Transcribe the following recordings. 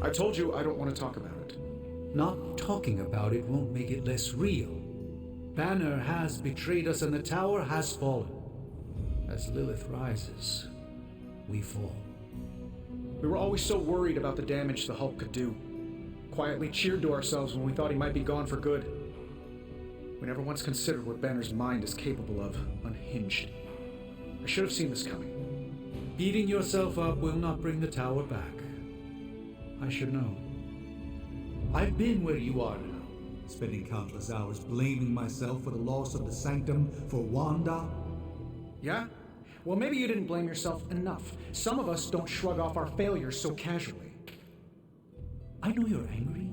I told you I don't want to talk about it. Not talking about it won't make it less real. Banner has betrayed us and the tower has fallen. As Lilith rises, we fall. We were always so worried about the damage the Hulk could do. Quietly cheered to ourselves when we thought he might be gone for good. We never once considered what Banner's mind is capable of, unhinged. I should have seen this coming. Beating yourself up will not bring the tower back. I should know. I've been where you are now, spending countless hours blaming myself for the loss of the Sanctum, for Wanda. Yeah? Well, maybe you didn't blame yourself enough. Some of us don't shrug off our failures so casually. I know you're angry,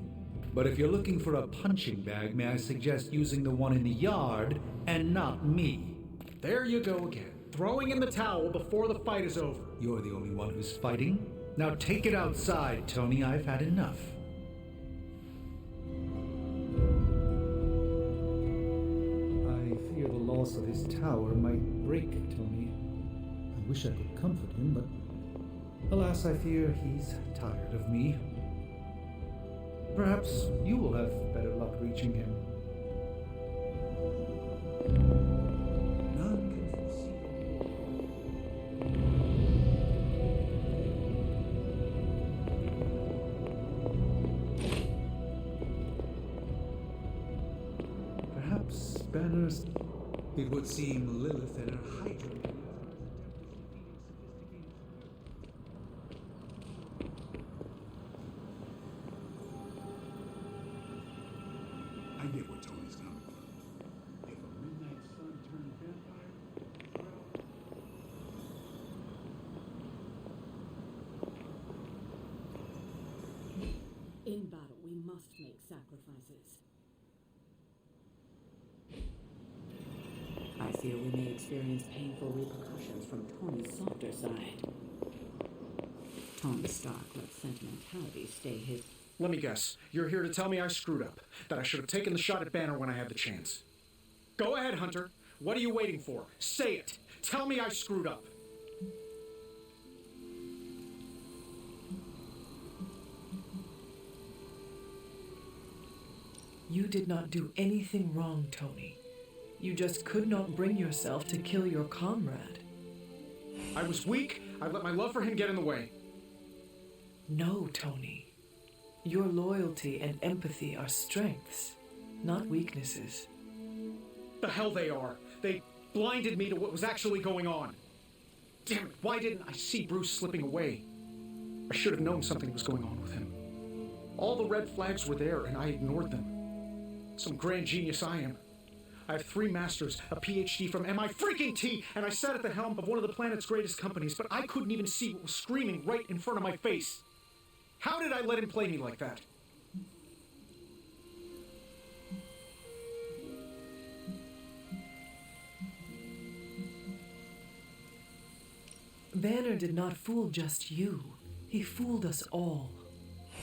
but if you're looking for a punching bag, may I suggest using the one in the yard and not me? There you go again, throwing in the towel before the fight is over. You're the only one who's fighting. Now take it outside, Tony. I've had enough. I fear the loss of his tower might break Tony. I wish I could comfort him, but alas, I fear he's tired of me. Perhaps you will have better luck reaching him. None can foresee. Perhaps Banner's... It would seem Lilith and her Hydra... I get where Tony's coming from. If a midnight sun turned vampire, well... In battle, we must make sacrifices. I fear we may experience painful repercussions from Tony's softer side. Tony Stark let sentimentality stay his... Let me guess, you're here to tell me I screwed up, that I should have taken the shot at Banner when I had the chance. Go ahead, Hunter. What are you waiting for? Say it. Tell me I screwed up. You did not do anything wrong, Tony. You just could not bring yourself to kill your comrade. I was weak. I let my love for him get in the way. No, Tony. Your loyalty and empathy are strengths, not weaknesses. The hell they are. They blinded me to what was actually going on. Damn it, why didn't I see Bruce slipping away? I should have known something was going on with him. All the red flags were there and I ignored them. Some grand genius I am. I have 3 masters, a PhD from MI-freaking-T, and I sat at the helm of one of the planet's greatest companies, but I couldn't even see what was screaming right in front of my face. How did I let him play me like that? Banner did not fool just you. He fooled us all.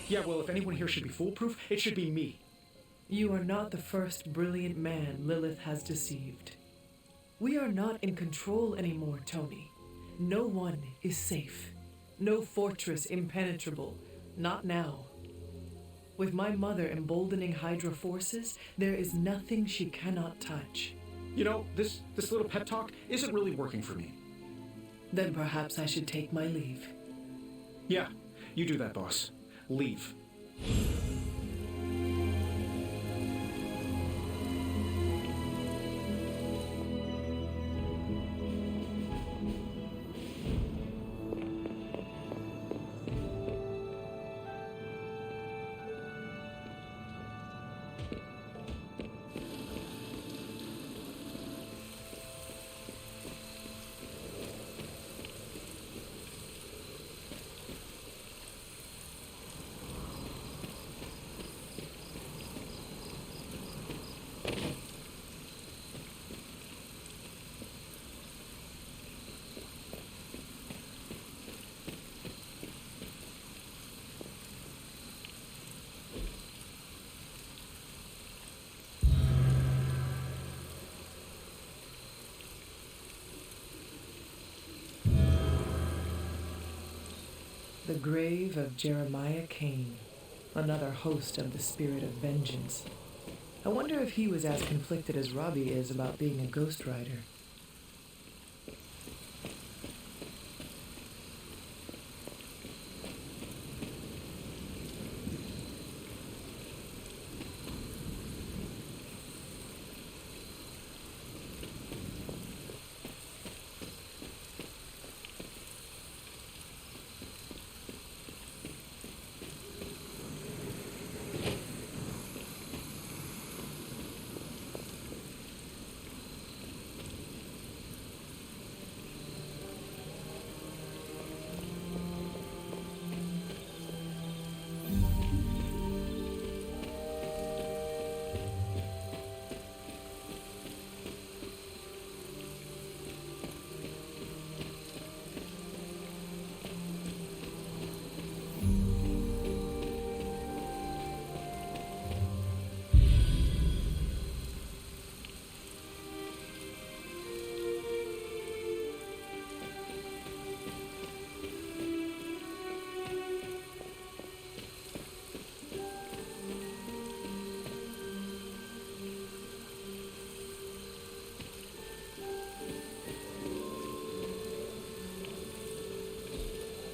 Yeah, well, if anyone here should be foolproof, it should be me. You are not the first brilliant man Lilith has deceived. We are not in control anymore, Tony. No one is safe. No fortress impenetrable. Not now. With my mother emboldening Hydra forces, there is nothing she cannot touch. You know, this little pep talk isn't really working for me. Then perhaps I should take my leave. Yeah, you do that, boss. Leave. the grave of Jeremiah Cain, another host of the spirit of vengeance. I wonder if he was as conflicted as Robbie is about being a ghost rider.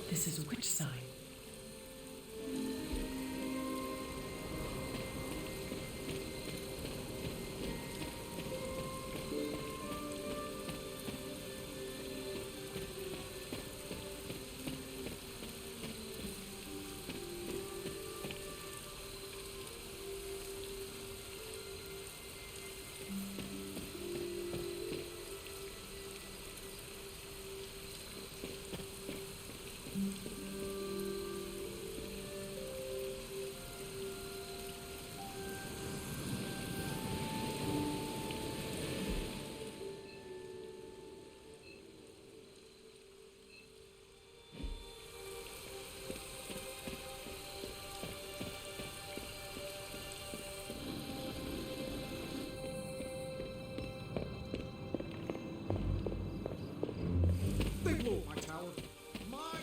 This is a witch sign. They blew up my tower. My tower.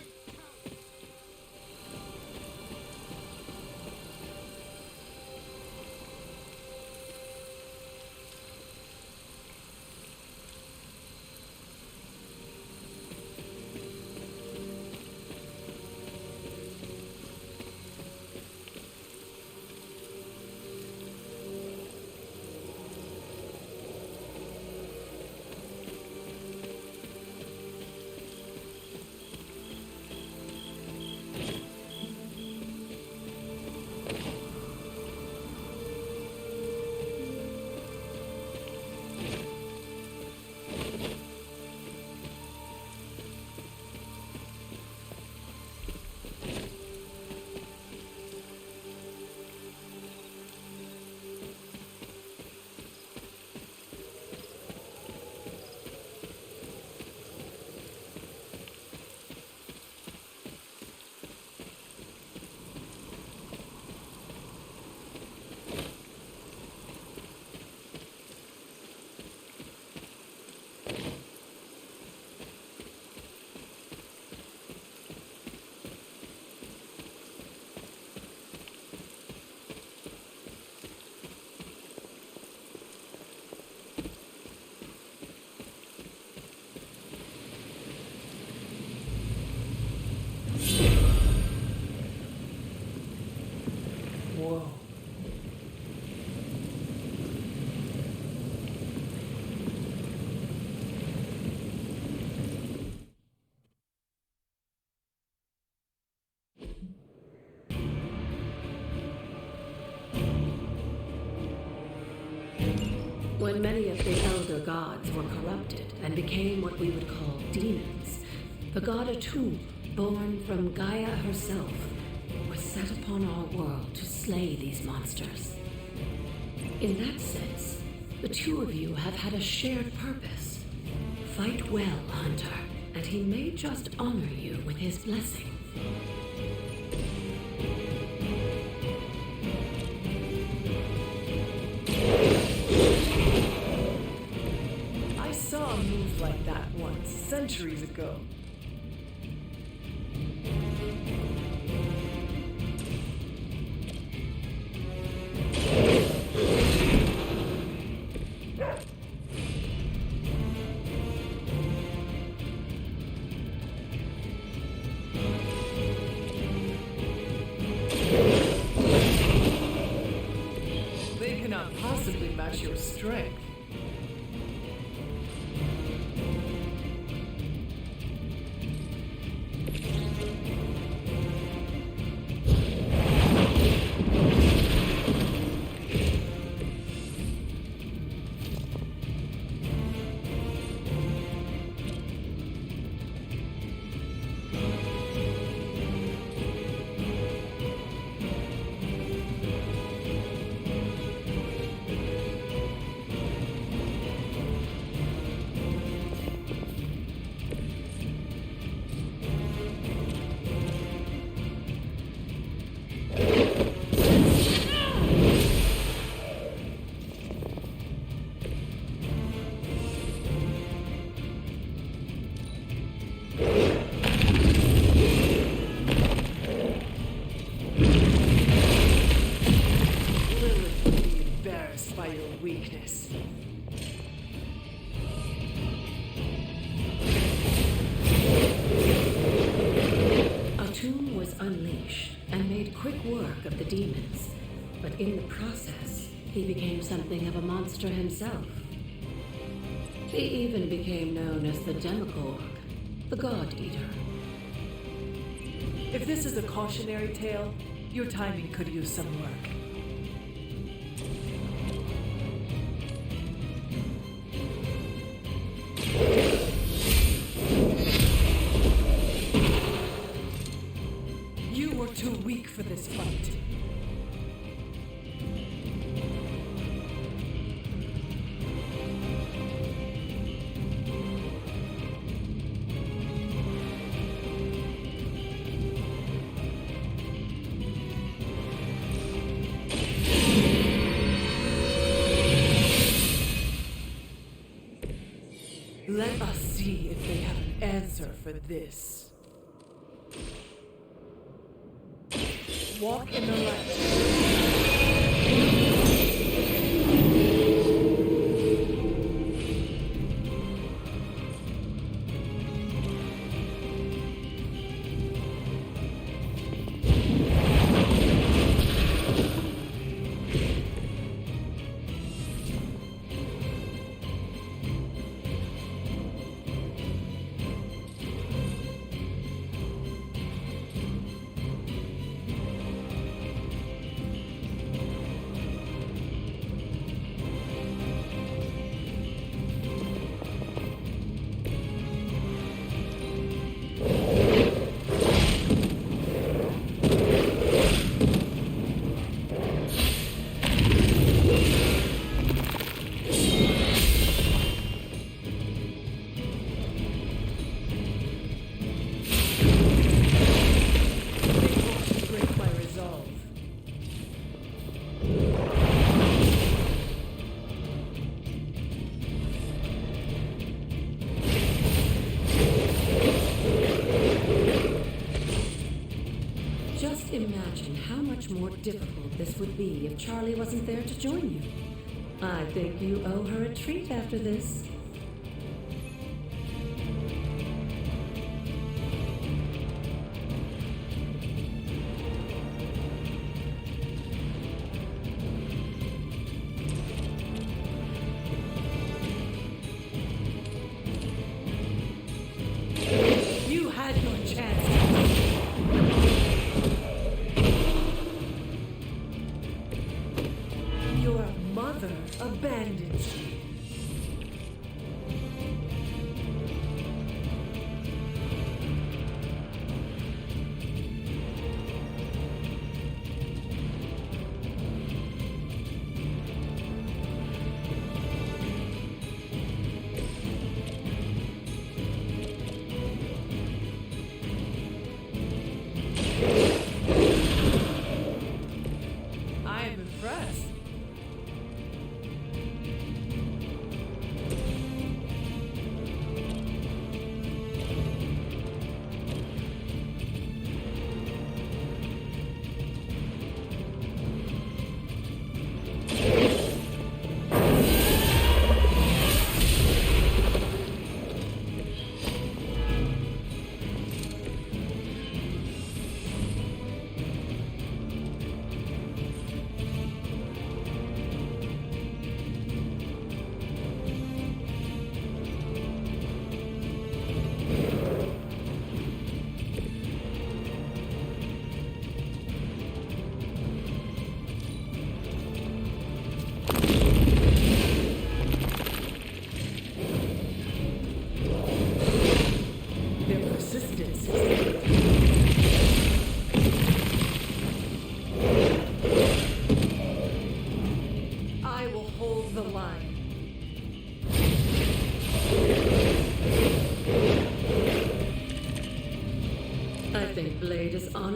Whoa. When many of the elder gods were corrupted and became what we would call demons, the god Atu, born from Gaia herself, was set upon our world to slay these monsters. In that sense, the two of you have had a shared purpose. Fight well, Hunter, and he may just honor you with his blessing. I saw a move like that once, centuries ago. your strength. Weakness. A tomb was unleashed and made quick work of the demons, but in the process, he became something of a monster himself. He even became known as the Demogorg, the God Eater. If this is a cautionary tale, your timing could use some work. You were too weak for this fight. Let us see if they have an answer for this. Walk in the light. Just imagine how much more difficult this would be if Charlie wasn't there to join you. I think you owe her a treat after this. You had your chance. Your mother abandons you.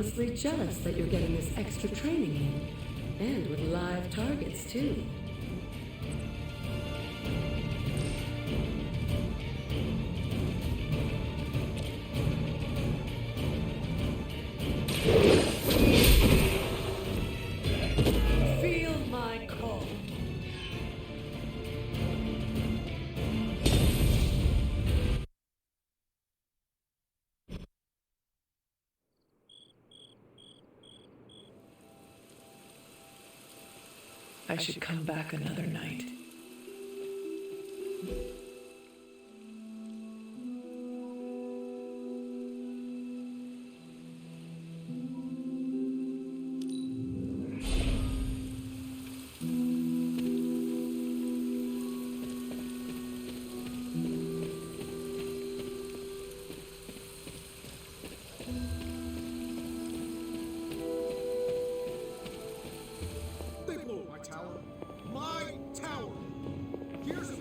honestly jealous that you're getting this extra training in. And with live targets, too. Feel my call. I should come back another night. They blew up my tower. My tower! Here's a...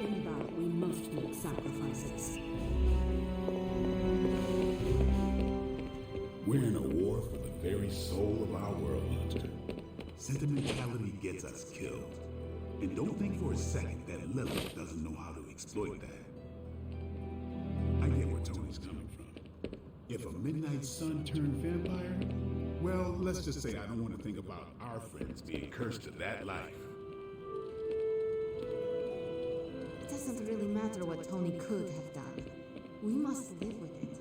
In that, we must make sacrifices. We're in a war for the very soul of our world, Hunter. Sentimentality gets us killed. And don't think for a second that Lilith doesn't know how to exploit that. I get where Tony's coming from. If a midnight sun turned vampire, well, let's just say I don't want to think about our friends being cursed to that life. It doesn't really matter what Tony could have done. We must live with it.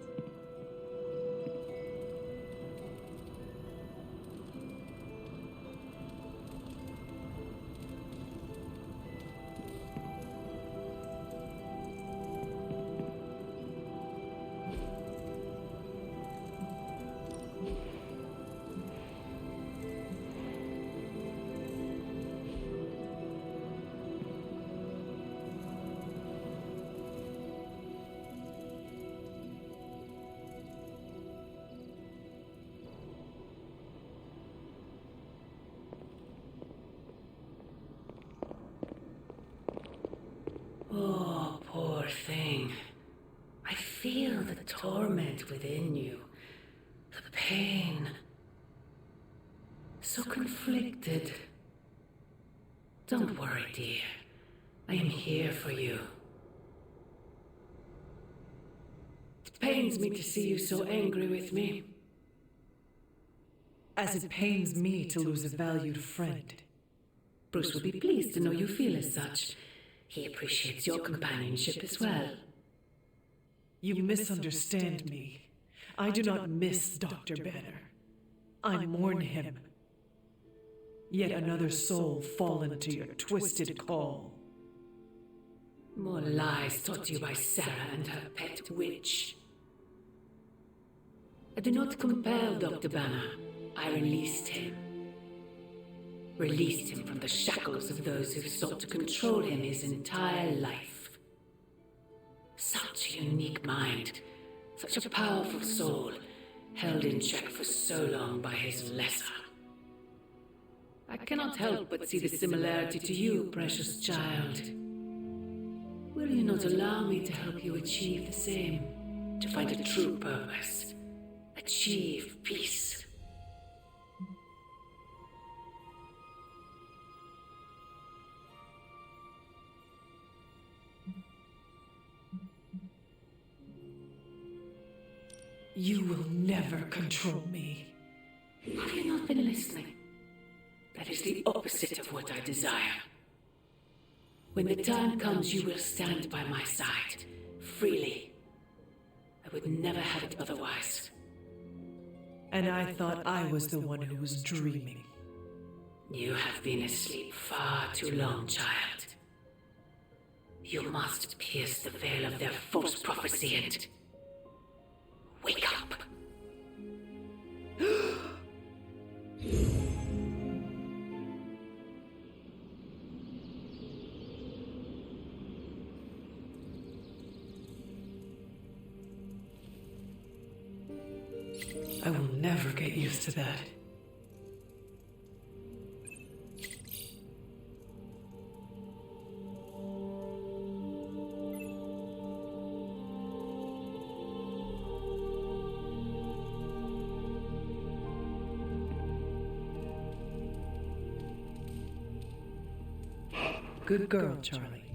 Oh, poor thing. I feel the torment within you. The pain. So conflicted. Don't worry, dear. I am here for you. It pains me to see you so angry with me. As it pains me to lose a valued friend. Bruce will be pleased to know you feel as such. He appreciates your companionship as well. You misunderstand me. I do not miss Dr. Banner. I mourn him. Yet another soul fallen to your twisted call. More lies taught to you by Sarah and her pet witch. I do not compel Dr. Banner. I released him. Released him from the shackles of those who sought to control him his entire life. Such a unique mind, such a powerful soul, held in check for so long by his lesser. I cannot help but see the similarity to you, precious child. Will you not allow me to help you achieve the same? To find a true purpose, achieve peace. You will never control me. Have you not been listening? That is the opposite of what I desire. When the time comes, you will stand by my side, freely. I would never have it otherwise. And I thought I was the one who was dreaming. You have been asleep far too long, child. You must pierce the veil of their false prophecy and wake up. never get used to that. Good girl, Charlie.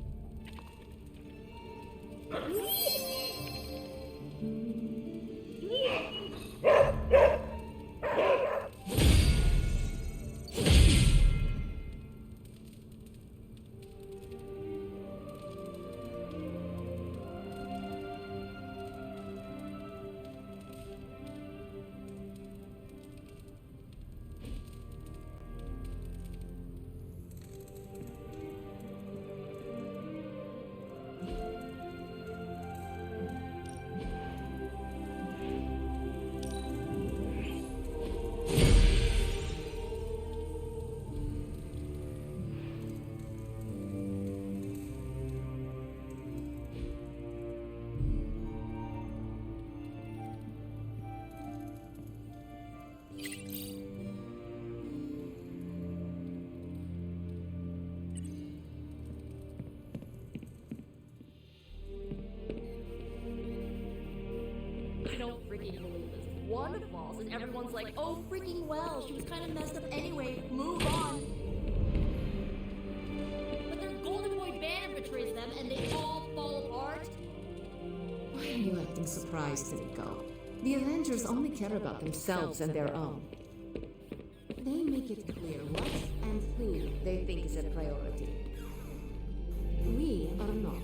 I don't freaking believe this. Wanda falls and everyone's like, oh freaking well, she was kind of messed up anyway, move on. But their Golden Boy banner betrays them and they all fall apart. Why are you acting surprised, Nico? The Avengers only care about themselves and their own. They make it clear what and who they think is a priority. We are not.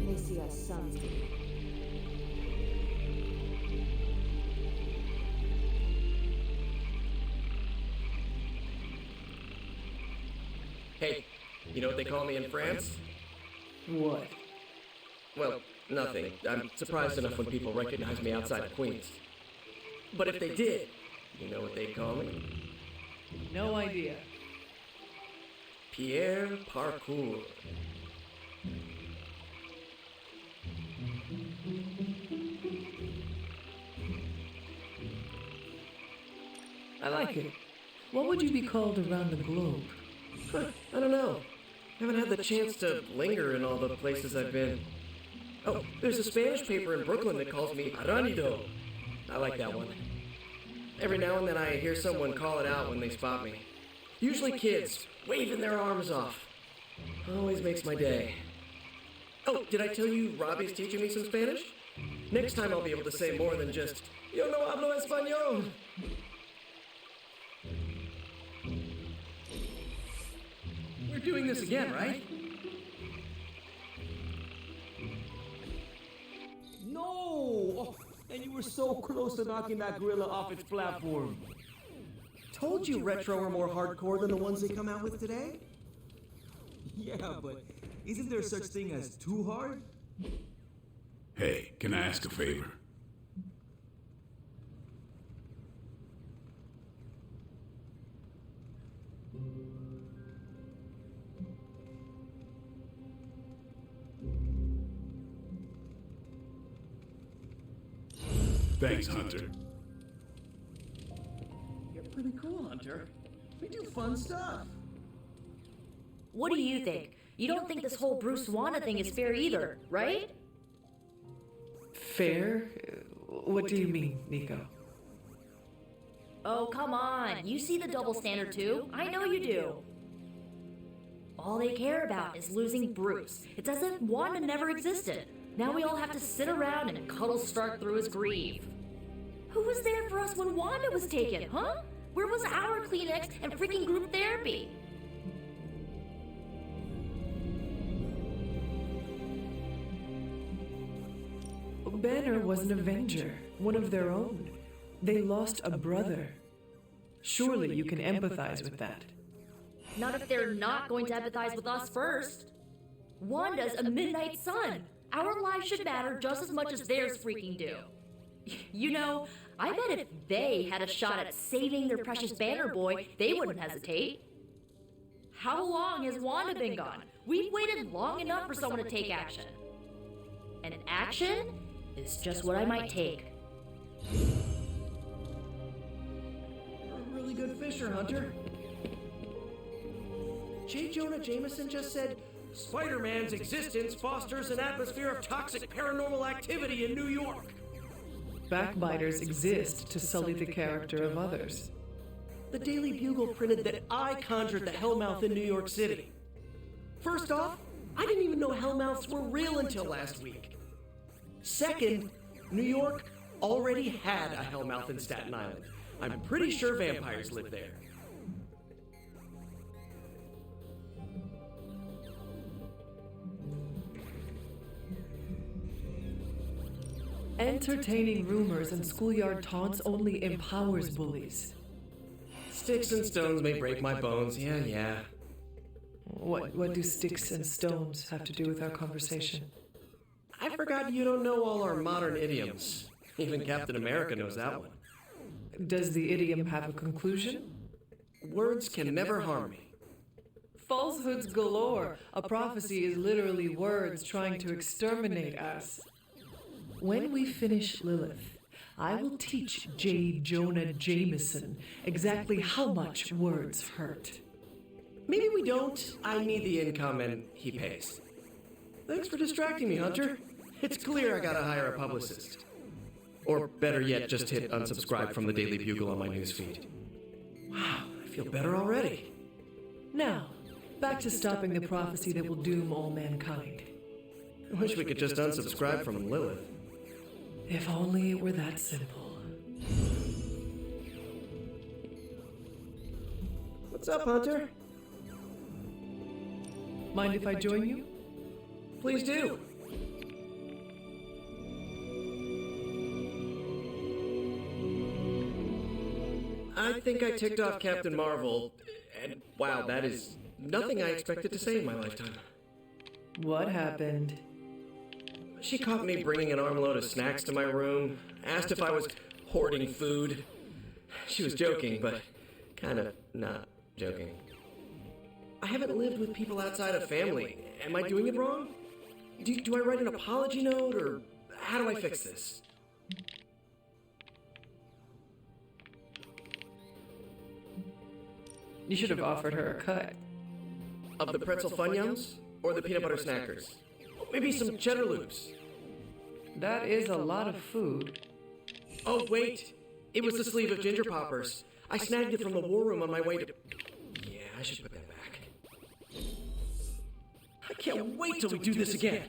They see us sons. Hey, you know what they call me in France? What? Well, nothing. I'm surprised enough when people recognize me outside of Queens. But if they did, you know what they'd call me? No idea. Pierre Parkour. I like it. What would you be called around the globe? I don't know. Haven't had the chance to linger in all the places I've been. Oh, there's a Spanish paper in Brooklyn that calls me Aranido. I like that one. Every now and then I hear someone call it out when they spot me. Usually kids, waving their arms off. Always makes my day. Oh, did I tell you Robbie's teaching me some Spanish? Next time I'll be able to say more than just, yo no hablo español. We're doing this again, right? No! Oh, and you were so close to knocking that gorilla off its platform. Told you retro are more hardcore than the ones they come out with today. Yeah, but isn't there such thing as too hard? Hey, can I ask a favor? Thanks, Hunter. You're pretty cool, Hunter. We do fun stuff. What do you think? You don't think this whole Bruce Wanda thing is fair either, right? Fair? What do you mean, Nico? Oh, come on. You see the double standard too. I know you do. All they care about is losing Bruce. It's as if Wanda never existed. Now we all have to sit around and cuddle Stark through his grief. Who was there for us when Wanda was taken, huh? Where was our Kleenex and freaking group therapy? Banner was an Avenger, one of their own. They lost a brother. Surely you can empathize with that. Not if they're not going to empathize with us first. Wanda's a midnight sun. Our lives should matter just as much as theirs freaking do. You know, I bet if they had a shot at saving their precious Banner Boy, they wouldn't hesitate. How long has Wanda been gone? We've waited long enough for someone to take action. And action is just what I might take. really good fisher, Hunter. J. Jonah Jameson just said, Spider-Man's existence fosters an atmosphere of toxic paranormal activity in New York. Backbiters exist to sully the character of others. The Daily Bugle printed that I conjured the Hellmouth in New York City. First off, I didn't even know Hellmouths were real until last week. Second, New York already had a Hellmouth in Staten Island. I'm pretty sure vampires live there. Entertaining rumors and schoolyard taunts only empowers bullies. Sticks and stones may break my bones, yeah. What do sticks and stones have to do with our conversation? I forgot you don't know all our modern idioms. Even Captain America knows that one. Does the idiom have a conclusion? Words can never harm me. Falsehoods galore. A prophecy is literally words trying to exterminate us. When we finish Lilith, I will teach J. Jonah Jameson exactly how much words hurt. Maybe we don't. I need the income and he pays. Thanks for distracting me, Hunter. It's clear I gotta hire a publicist. Or better yet, just hit unsubscribe from the Daily Bugle on my newsfeed. Wow, I feel better already. Now, back to stopping the prophecy that will doom all mankind. I wish we could just unsubscribe from Lilith. If only it were that simple. What's up, Hunter? Mind if I join you? Please do. I think I ticked off Captain Marvel, and wow, that is nothing I expected to say in my lifetime. What happened? She caught me bringing an armload of snacks to my room, asked if I was hoarding food. She was joking, but kind of not joking. I haven't lived with people outside of family. Am I doing it wrong? Do I write an apology note, or how do I fix this? You should have offered her a cut. Of the pretzel Funyuns? Or the peanut butter snackers? Maybe some cheddar loops. That is a lot of food. Oh, wait. It was the sleeve of ginger poppers. I snagged it from the war room on my way to... Yeah, I should put that back. I can't wait till we do this again.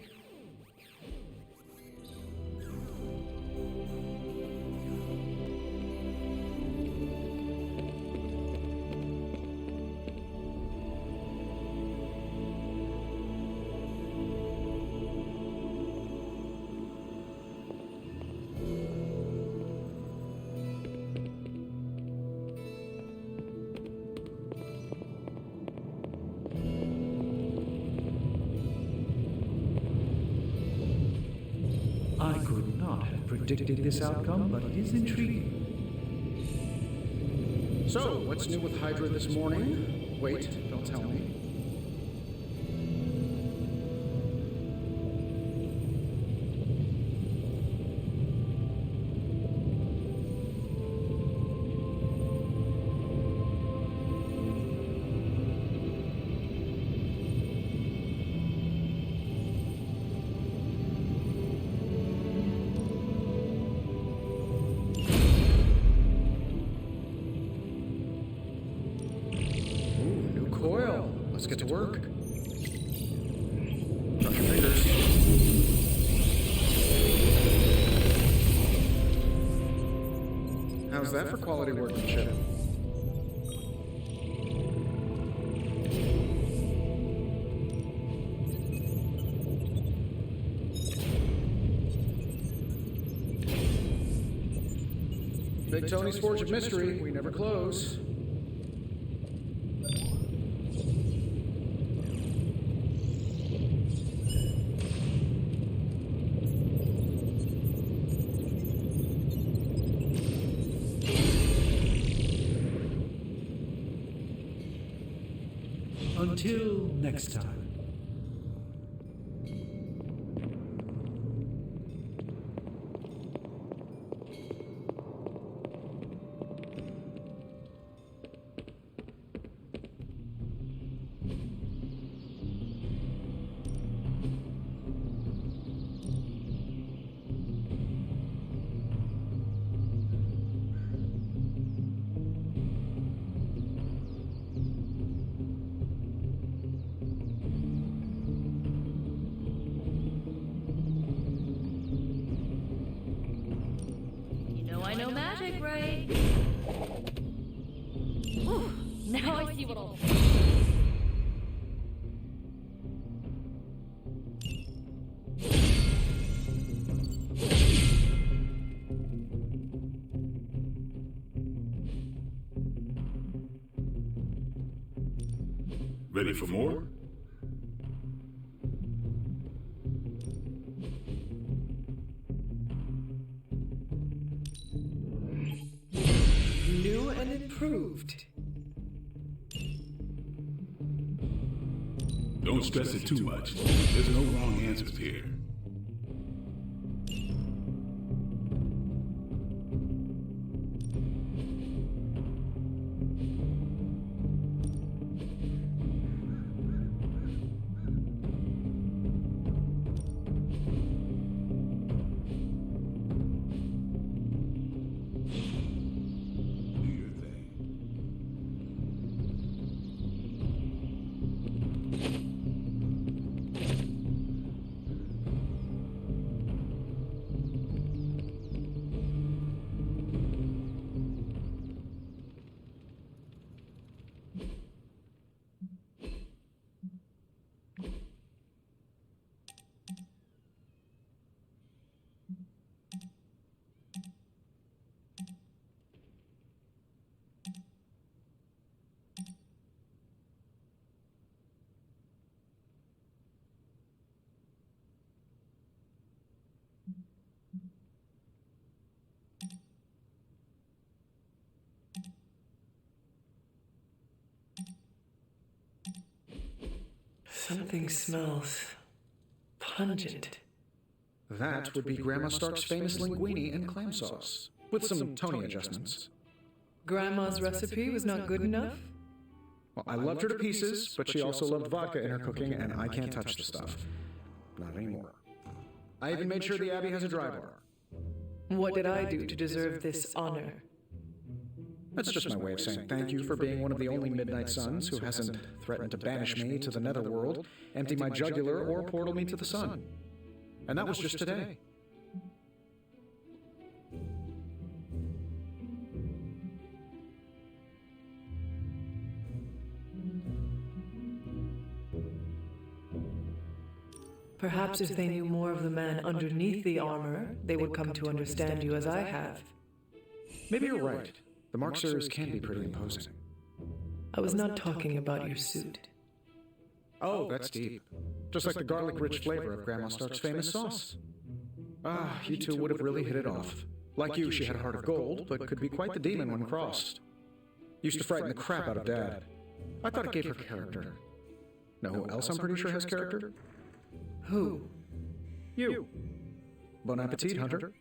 I could not have predicted this outcome, but it is intriguing. So, what's new with Hydra this morning? Wait, don't tell me. Let's get to work. Cross your fingers. How's that for quality workmanship? Big Tony's Forge of Mystery. We never close. Until next time. right? Whew, now I see what all... Ready for more? New and improved. Don't stress it too much. There's no wrong answers here. Do your thing. Something smells pungent. That would be Grandma Stark's famous linguine and clam sauce, with some Tony adjustments. Grandma's recipe was not good enough? Well, I loved her to pieces, but she also loved vodka in her cooking, and I can't touch the stuff. Not anymore. I even made sure the Abbey has a dry bar. What did I do to deserve this honor? That's just my way of saying thank you for being one of the only Midnight Suns who hasn't threatened to banish me to the netherworld, empty my jugular, or portal me to the sun. And that was just today. Perhaps if they knew more of the man underneath the armor, they would come to understand you as I have. Maybe you're right. The markers can be pretty imposing. I was not talking about your suit. Oh, that's deep. Just like the garlic-rich flavor of Grandma Stark's famous sauce. Ah, you two would have really hit it off. Like you, she had a heart of gold, but could be quite the demon when crossed. Used to frighten the crap out of Dad. I thought it gave her character. Know who else I'm pretty sure has character? Who? You. Bon appetit, Hunter.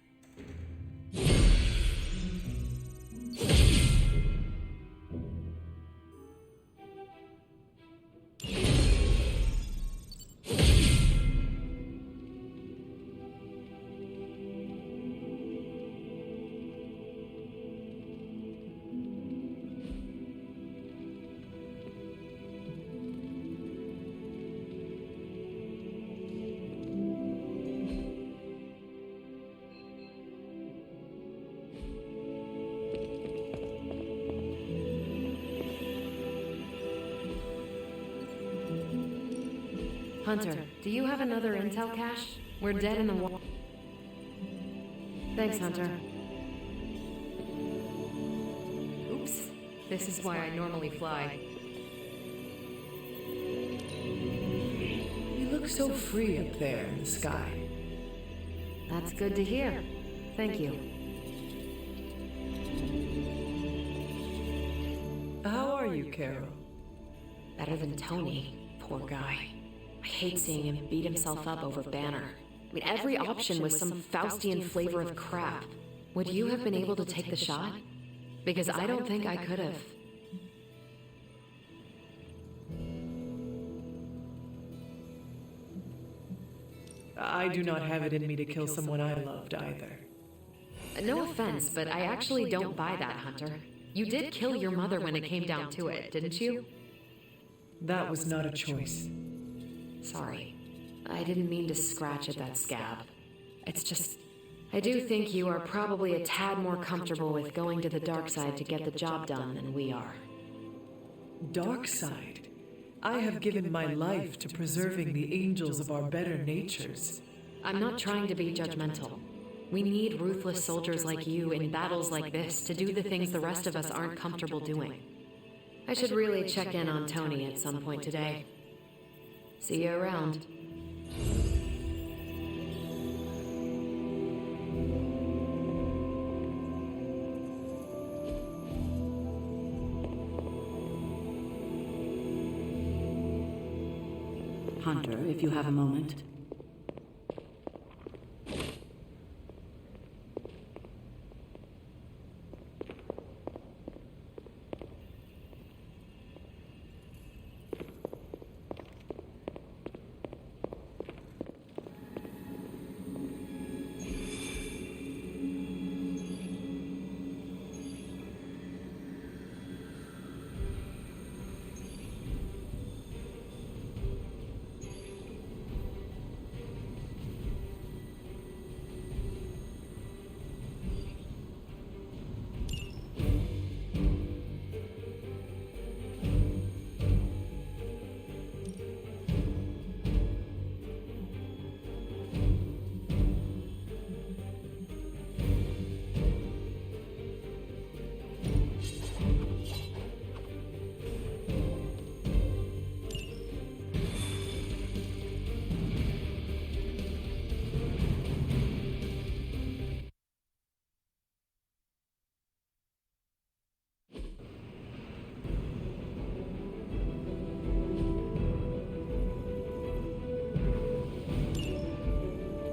Hunter, do you have another intel cache? We're dead in the water. Thanks, Hunter. Oops. This is why I normally fly. You look so free up there in the sky. That's good to hear. Thank you. How are you, Carol? Better than Tony. Poor guy. I hate seeing him beat himself up over Banner. I mean, every option was some Faustian flavor of crap. Would you have been able to take the shot? Because I don't think I could have. I do not have it in me to kill someone I loved either. No offense, but I actually don't buy that, Hunter. You did kill your mother when it came down to it, didn't you? That was not a choice. Sorry. I didn't mean to scratch at that scab. It's just, I do think you are probably a tad more comfortable with going to the dark side to get the job done than we are. Dark side? I have given my life to preserving the angels of our better natures. I'm not trying to be judgmental. We need ruthless soldiers like you in battles like this to do the things the rest of us aren't comfortable doing. I should really check in on Tony at some point today. See you around. Hunter, if you have a moment.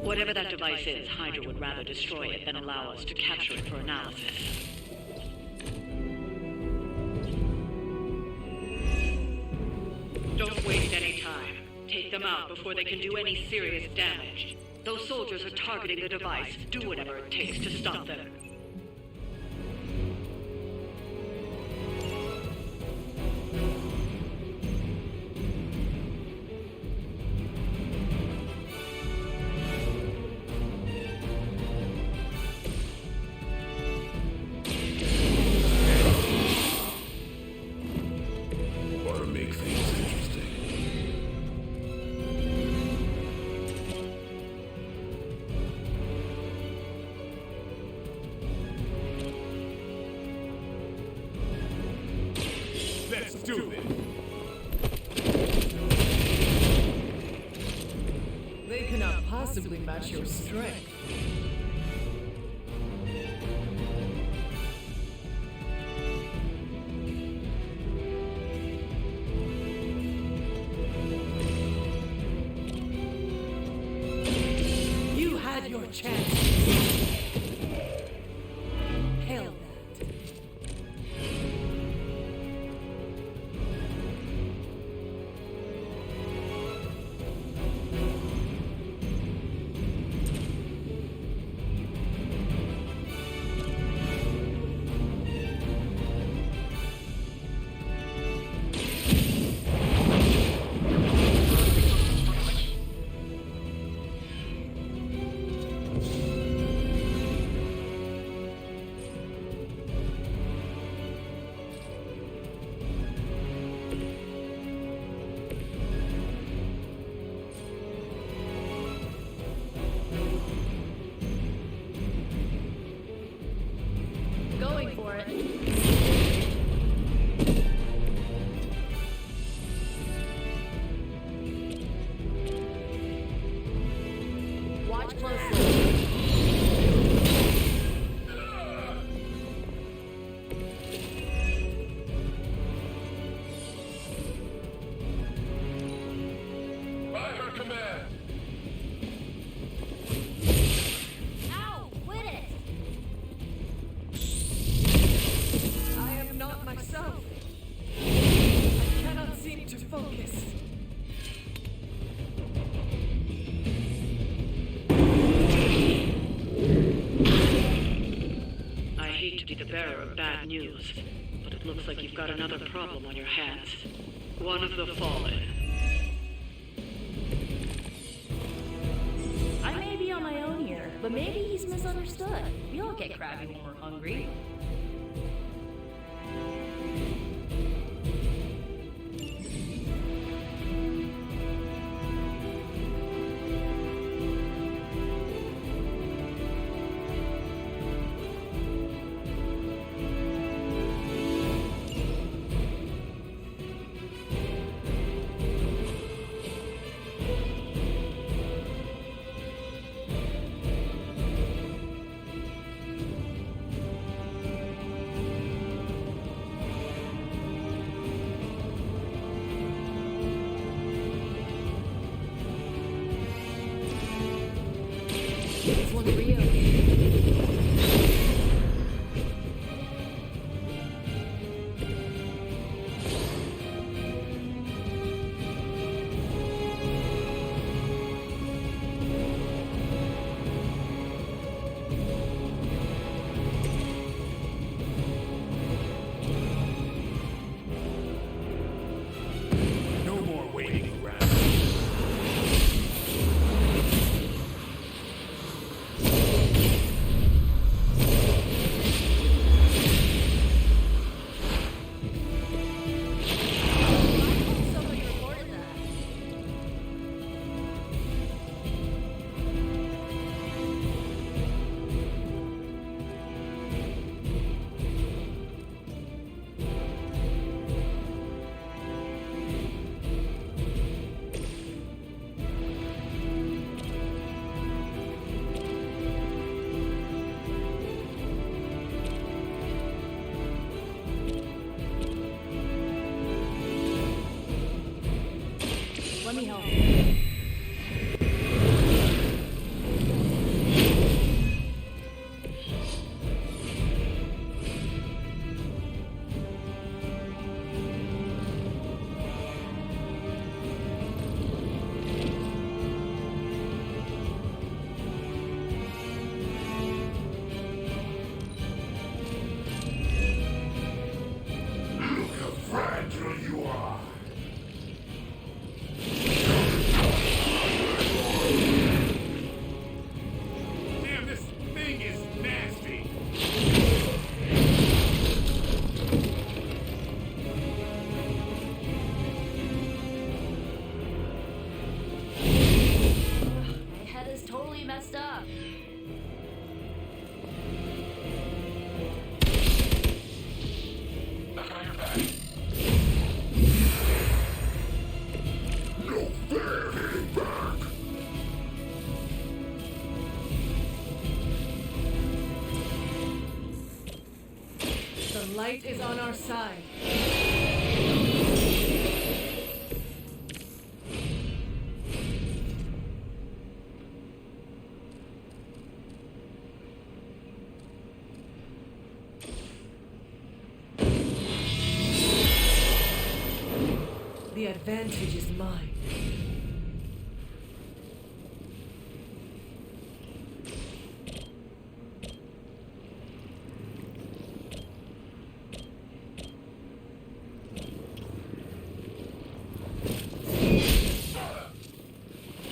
Whatever that device is, Hydra would rather destroy it than allow us to capture it for analysis. Don't waste any time. Take them out before they can do any serious damage. Those soldiers are targeting the device. Do whatever it takes to stop them. They cannot possibly match your strength. You had your chance. Hail that. Going for it. Watch closely. By her command. Ow! Quit it! I am not myself. I cannot seem to focus. I hate to be the bearer of bad news, but it looks like you've got another problem on your hands. One of the fallen. I may be on my own here, but maybe he's misunderstood. We all get crabby when we're hungry. It's one for you. No more waiting around. Somebody reported that. Let me help you. Look how fragile you are. Damn, this thing is nasty. My head is totally messed up. Back on your back. No fair hitting back. The light is on our side. The advantage is mine.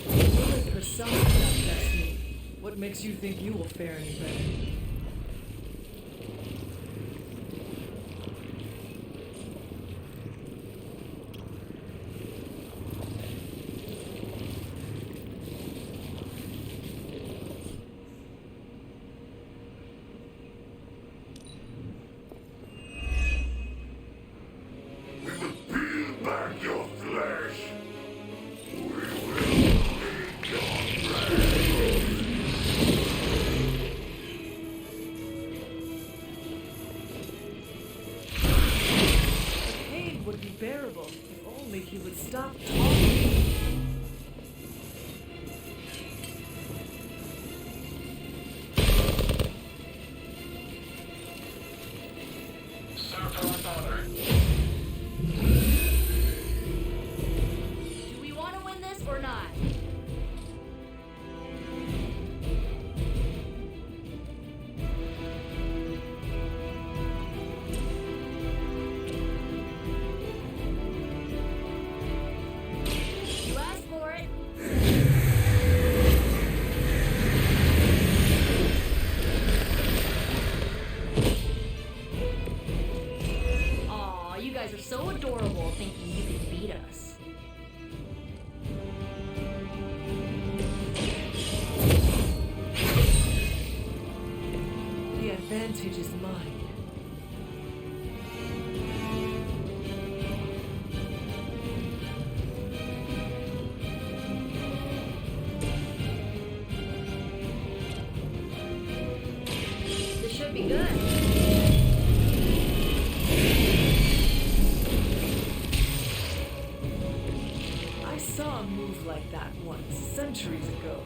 Lilith herself cannot test me. What makes you think you will fare any better? We will peel back your flesh. We will eat your flesh. The pain would be bearable if only he would stop talking. Serve our father. Do we want to win this or not? so adorable thinking you could beat us. The advantage is mine. This should be good. I saw a move like that once, centuries ago.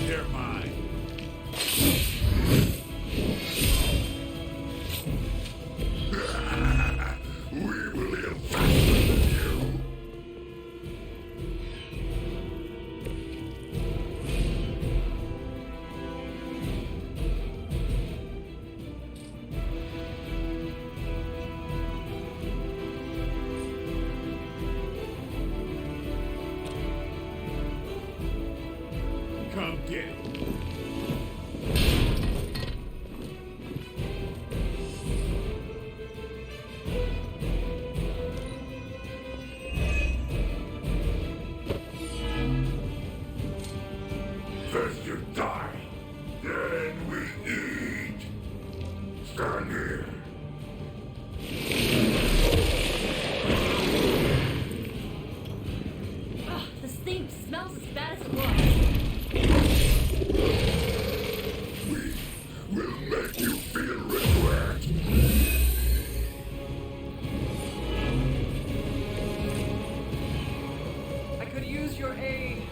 They're mine. We will infect you. Come get it. First you die, then we eat. Stand here. Ugh, this thing smells as bad as it looks. Will make you feel regret. I could use your aid.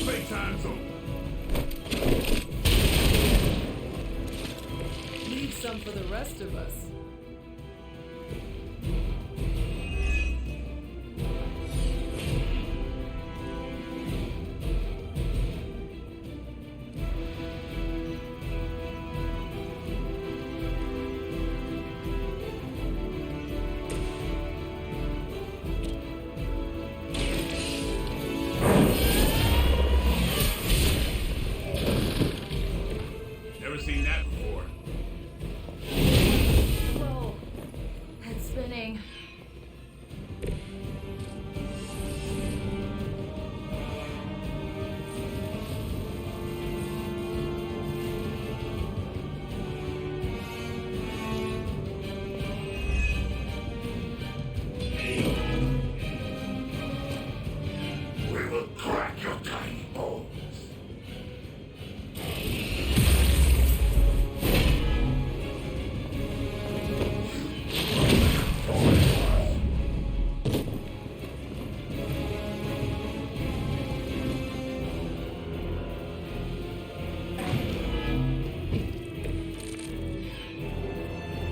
Playtime's over. Leave some for the rest of us. Never seen that before. Whoa. Head spinning. We will crack your tiny bones.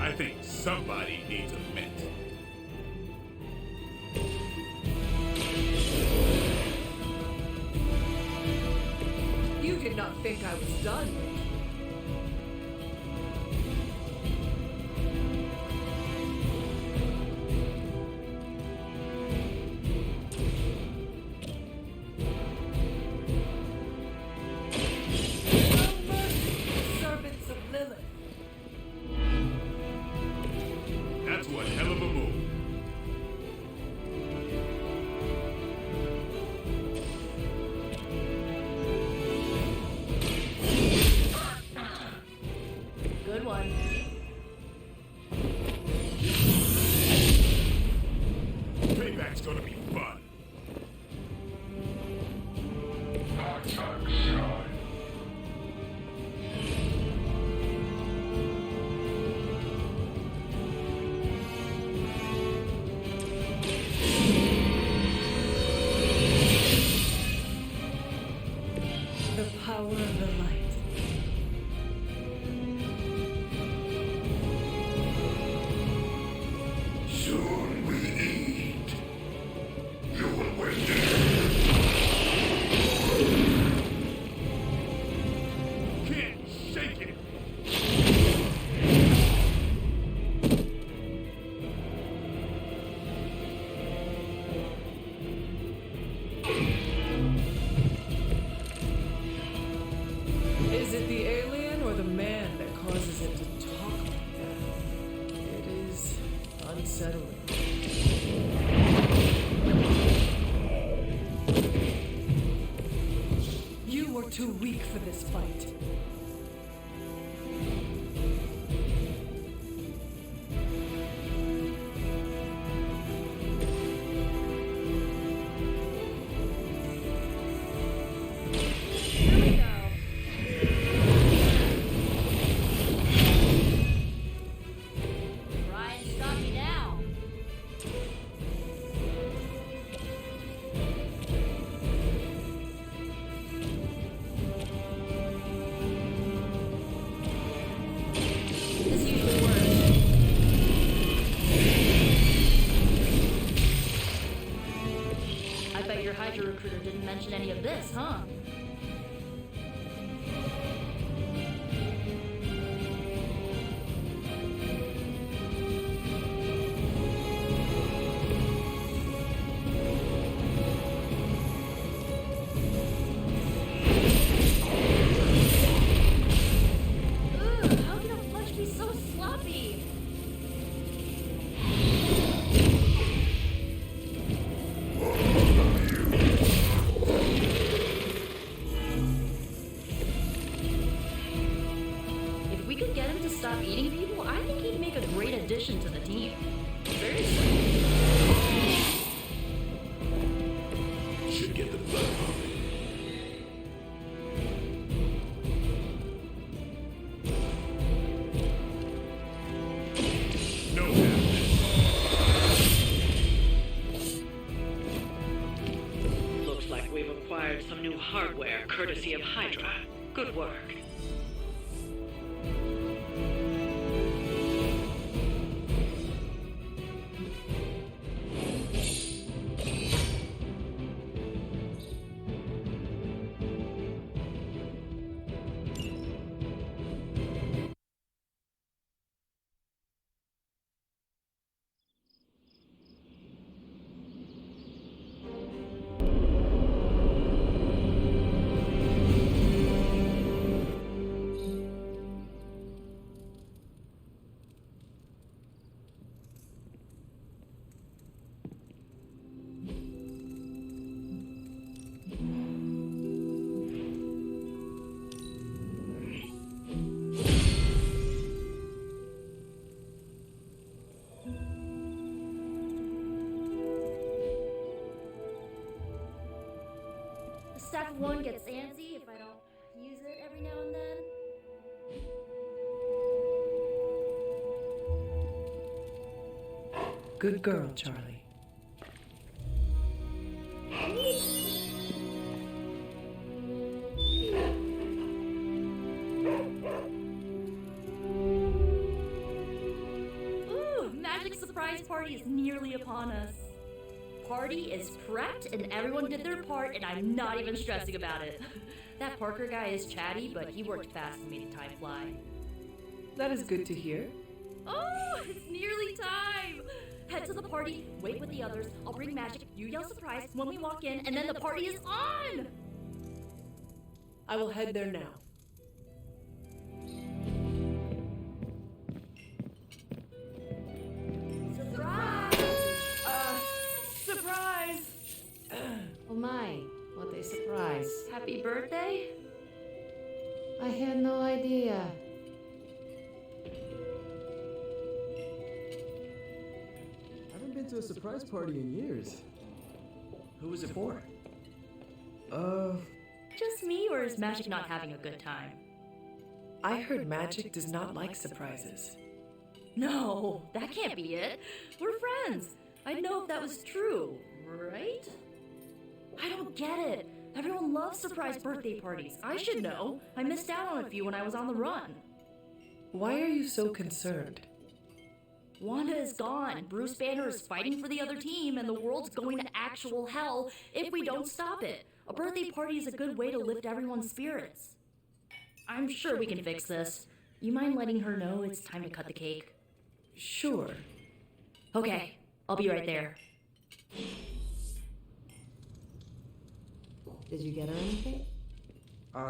I think somebody needs a mint. You did not think I was done. No mercy, servants of Lilith. That's one hell of a move. Take it! Is it the alien or the man that causes it to talk like that? It is unsettling. You were too weak for this fight. Here we go. Try and stop me now. This usually works. I bet your Hydra recruiter didn't mention any of this, huh? Ugh, how can a punch be so sloppy? If we could get him to stop eating people, I think he'd make a great addition to the team. Seriously. Should get the blood pumping. No happening. Looks like we've acquired some new hardware courtesy of Hydra. Good work. Staff 1 gets antsy if I don't use it every now and then. Good girl, Charlie. Ooh, magic surprise party is nearly upon us. Party is prepped and everyone did their part and I'm not even stressing about it. That Parker guy is chatty, but he worked fast and made the time fly. That is good to hear. Oh, it's nearly time! Head to the party, wait with the others, I'll bring magic, you yell surprise when we walk in, and then the party is on! I will head there now. Surprise! Oh my, what a surprise. Happy birthday? I had no idea. I haven't been to a surprise party in years. Who was it for? Just me, or is Magic not having a good time? I heard Magic does not like surprises. No, that can't be it. We're friends. I'd know if that was true, right? I don't get it. Everyone loves surprise birthday parties. I should know. I missed out on a few when I was on the run. Why are you so concerned? Wanda is gone. Bruce Banner is fighting for the other team, and the world's going to actual hell if we don't stop it. A birthday party is a good way to lift everyone's spirits. I'm sure we can fix this. You mind letting her know it's time to cut the cake? Sure. Okay, I'll be right there. Did you get her anything?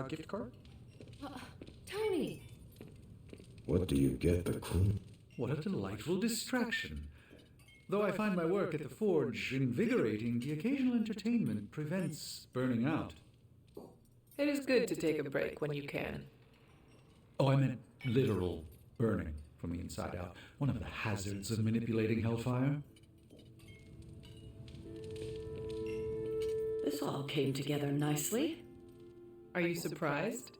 Gift card? Tony! What do you get the queen? What a delightful distraction. Though I find my work at the forge invigorating, the occasional entertainment prevents burning out. It is good to take a break when you can. Oh, I meant literal burning from the inside out. One of the hazards of manipulating hellfire. This all came together nicely. Are you surprised?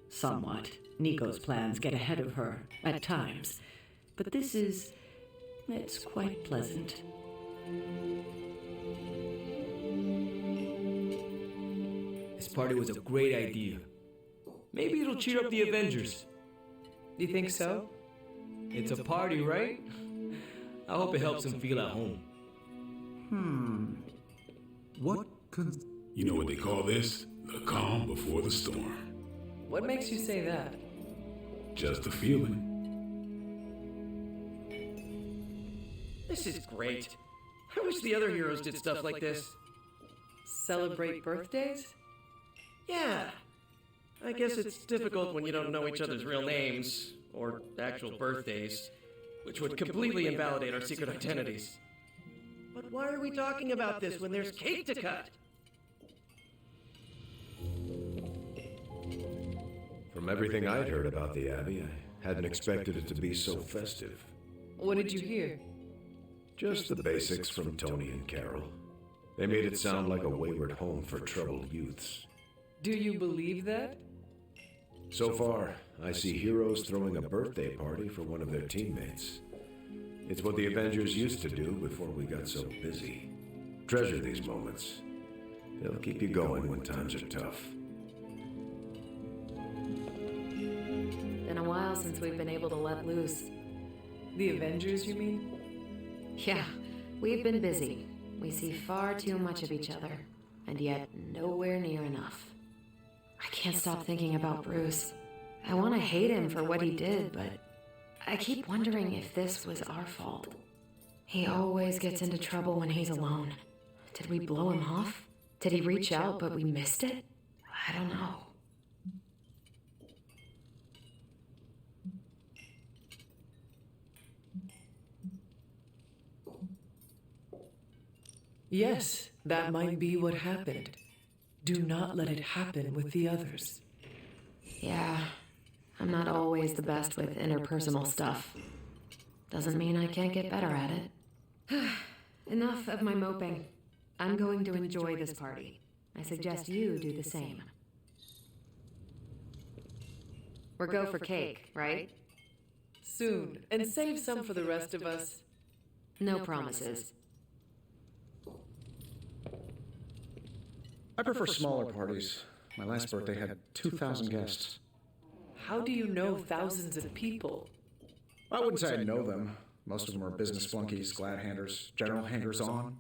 Somewhat. Nico's plans get ahead of her, at times. But it's quite pleasant. This party was a great idea. Maybe it'll cheer up the Avengers. You think so? It's a party, right? I hope it helps them feel at home. What You know what they call this? The calm before the storm. What makes you say that? Just a feeling. This is great. I wish the other heroes did stuff like this. Celebrate birthdays? Yeah. I guess it's difficult when you don't know each other's real names, or actual birthdays, which would completely invalidate our secret identities. But why are we talking about this when there's cake to cut? From everything I'd heard about the Abbey, I hadn't expected it to be so festive. What did you hear? Just the basics from Tony and Carol. They made it sound like a wayward home for troubled youths. Do you believe that? So far, I see heroes throwing a birthday party for one of their teammates. It's what the Avengers used to do before we got so busy. Treasure these moments. They'll keep you going when times are tough. Been a while since we've been able to let loose. The Avengers, you mean? Yeah, we've been busy. We see far too much of each other, and yet nowhere near enough. I can't stop thinking about Bruce. I want to hate him for what he did, but I keep wondering if this was our fault. He always gets into trouble when he's alone. Did we blow him off? Did he reach out but we missed it? I don't know. Yes, that might be what happened. Do not let it happen with the others. Yeah, I'm not always the best with interpersonal stuff. Doesn't mean I can't get better at it. Enough of my moping. I'm going to enjoy this party. I suggest you do the same. We're go for cake, right? Soon, and save some for the rest of us. No promises. I prefer smaller parties. My last birthday had 2,000 guests. How do you know thousands of people? I wouldn't say I know them. Most of them are business flunkies, glad-handers, general hangers-on.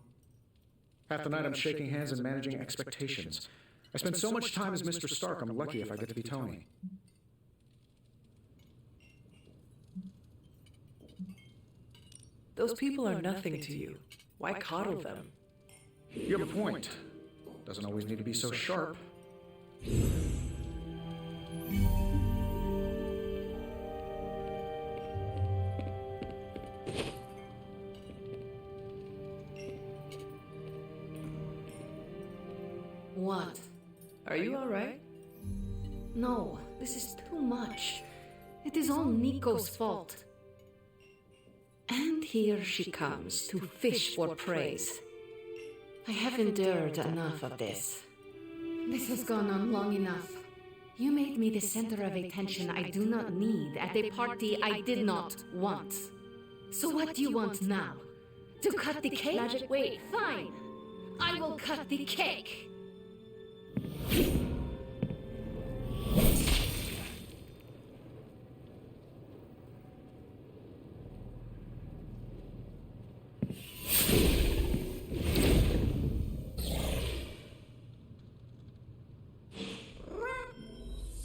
Half the night I'm shaking hands and managing expectations. I spend so much time as Mr. Stark, I'm lucky if I get to be Tony. Those people are nothing to you. Why coddle them? You have a point. Doesn't always need to be so sharp. What? Are you all right? No, this is too much. It is all Nico's fault. And here she comes to fish for praise. I have endured enough of this. This has gone on long enough. You made me the center of attention I do not need at a party I did not want. So what do you want now? To cut the cake? Magic, wait. Fine. I will cut the cake.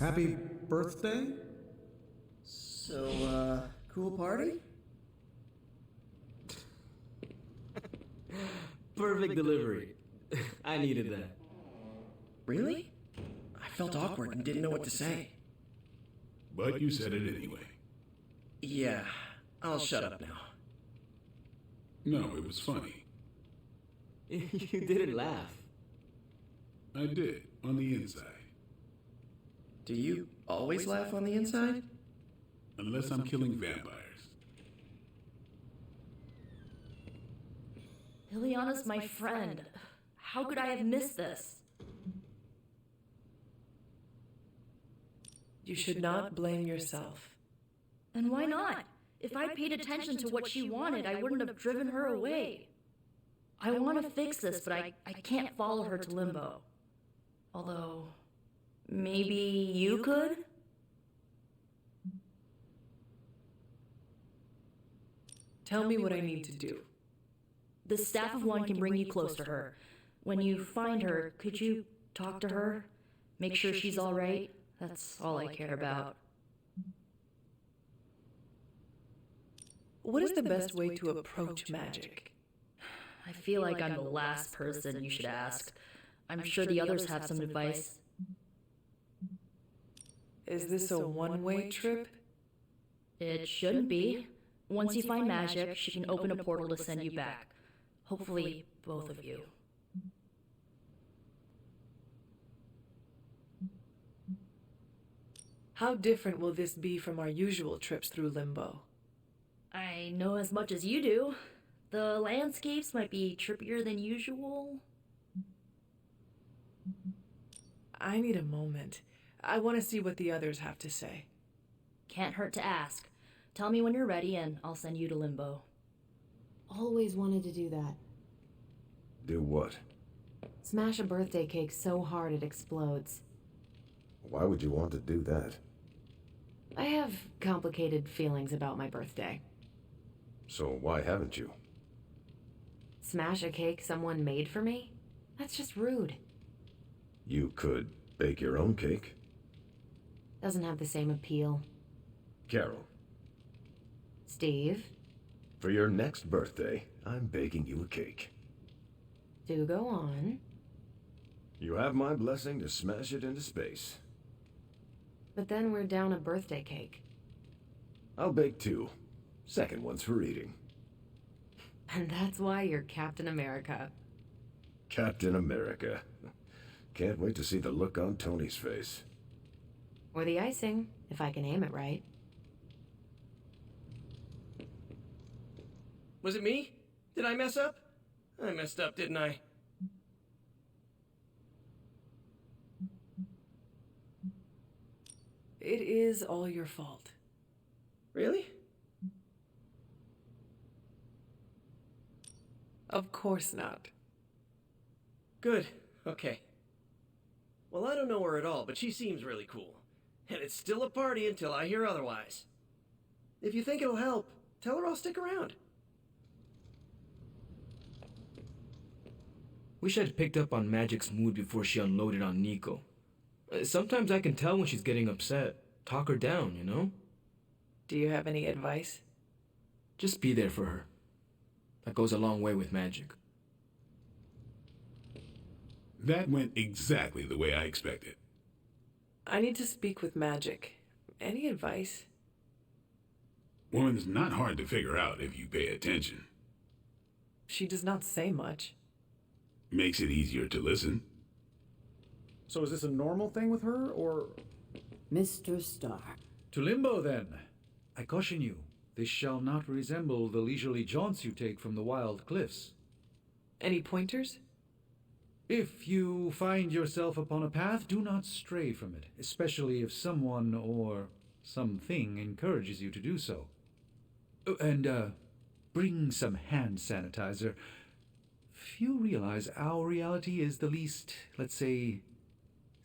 Happy birthday? So, cool party? Perfect delivery. I needed that. Really? I felt awkward and didn't know what to say. But you said it anyway. Yeah, I'll shut up now. No, it was funny. You didn't laugh. I did, on the inside. Do you always laugh on the inside? Unless I'm killing vampires. Liliana's my friend. How could I have missed this? You should not blame yourself. And why not? If I'd paid attention to what she wanted, I wouldn't have driven her away. I want to fix this, but I can't follow her to Limbo. Although, maybe you could? Tell me what I need to do. The Staff of One can bring you close to her. When you find her, could you talk to her? Make sure she's all right? That's all I care about. What is the best way to approach magic? I feel like I'm the last person you should ask. I'm sure the others have some advice. Is this a one-way trip? It shouldn't be. Once you find Magic, she can open a portal to send you back. Hopefully, both of you. How different will this be from our usual trips through Limbo? I know as much as you do. The landscapes might be trippier than usual. I need a moment. I want to see what the others have to say. Can't hurt to ask. Tell me when you're ready and I'll send you to Limbo. Always wanted to do that. Do what? Smash a birthday cake so hard it explodes. Why would you want to do that? I have complicated feelings about my birthday. So why haven't you? Smash a cake someone made for me? That's just rude. You could bake your own cake. Doesn't have the same appeal. Carol, Steve, for your next birthday, I'm baking you a cake. do go on. You have my blessing to smash it into space. But then we're down a birthday cake. I'll bake two. Second one's for eating. And that's why you're Captain America. Captain America. Can't wait to see the look on Tony's face. Or the icing, if I can aim it right. Was it me? Did I mess up? I messed up, didn't I? It is all your fault. Really? Of course not. Good. Okay. Well, I don't know her at all, but she seems really cool. And it's still a party until I hear otherwise. If you think it'll help, tell her I'll stick around. Wish I'd picked up on Magik's mood before she unloaded on Nico. Sometimes I can tell when she's getting upset. Talk her down, you know? Do you have any advice? Just be there for her. That goes a long way with Magik. That went exactly the way I expected. I need to speak with Magik. Any advice? Woman's not hard to figure out if you pay attention. She does not say much. Makes it easier to listen. So is this a normal thing with her, or... Mr. Stark. To Limbo, then. I caution you, this shall not resemble the leisurely jaunts you take from the wild cliffs. Any pointers? If you find yourself upon a path, do not stray from it, especially if someone or something encourages you to do so. Oh, and, bring some hand sanitizer. Few realize our reality is the least, let's say,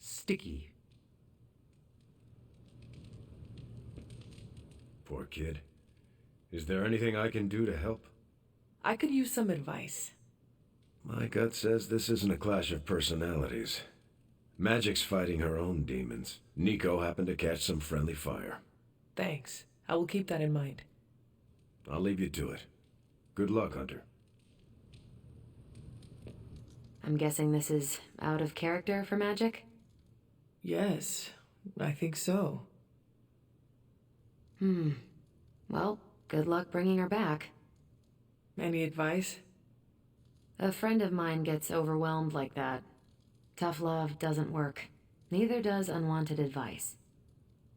sticky. Poor kid. Is there anything I can do to help? I could use some advice. My gut says this isn't a clash of personalities. Magik's fighting her own demons. Nico happened to catch some friendly fire. Thanks. I will keep that in mind. I'll leave you to it. Good luck, Hunter. I'm guessing this is out of character for Magik? Yes, I think so. Well, good luck bringing her back. Any advice? A friend of mine gets overwhelmed like that. Tough love doesn't work. Neither does unwanted advice.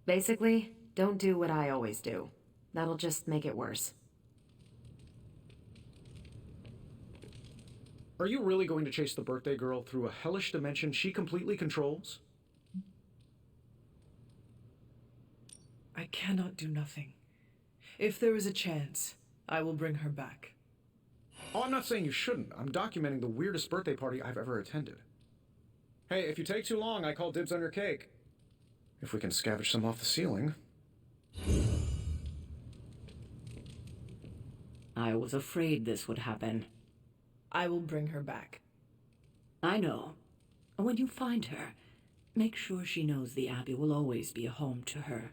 Basically, don't do what I always do. That'll just make it worse. Are you really going to chase the birthday girl through a hellish dimension she completely controls? I cannot do nothing. If there is a chance, I will bring her back. Oh, I'm not saying you shouldn't. I'm documenting the weirdest birthday party I've ever attended. Hey, if you take too long, I call dibs on your cake. If we can scavenge some off the ceiling. I was afraid this would happen. I will bring her back. I know. When you find her, make sure she knows the Abbey will always be a home to her.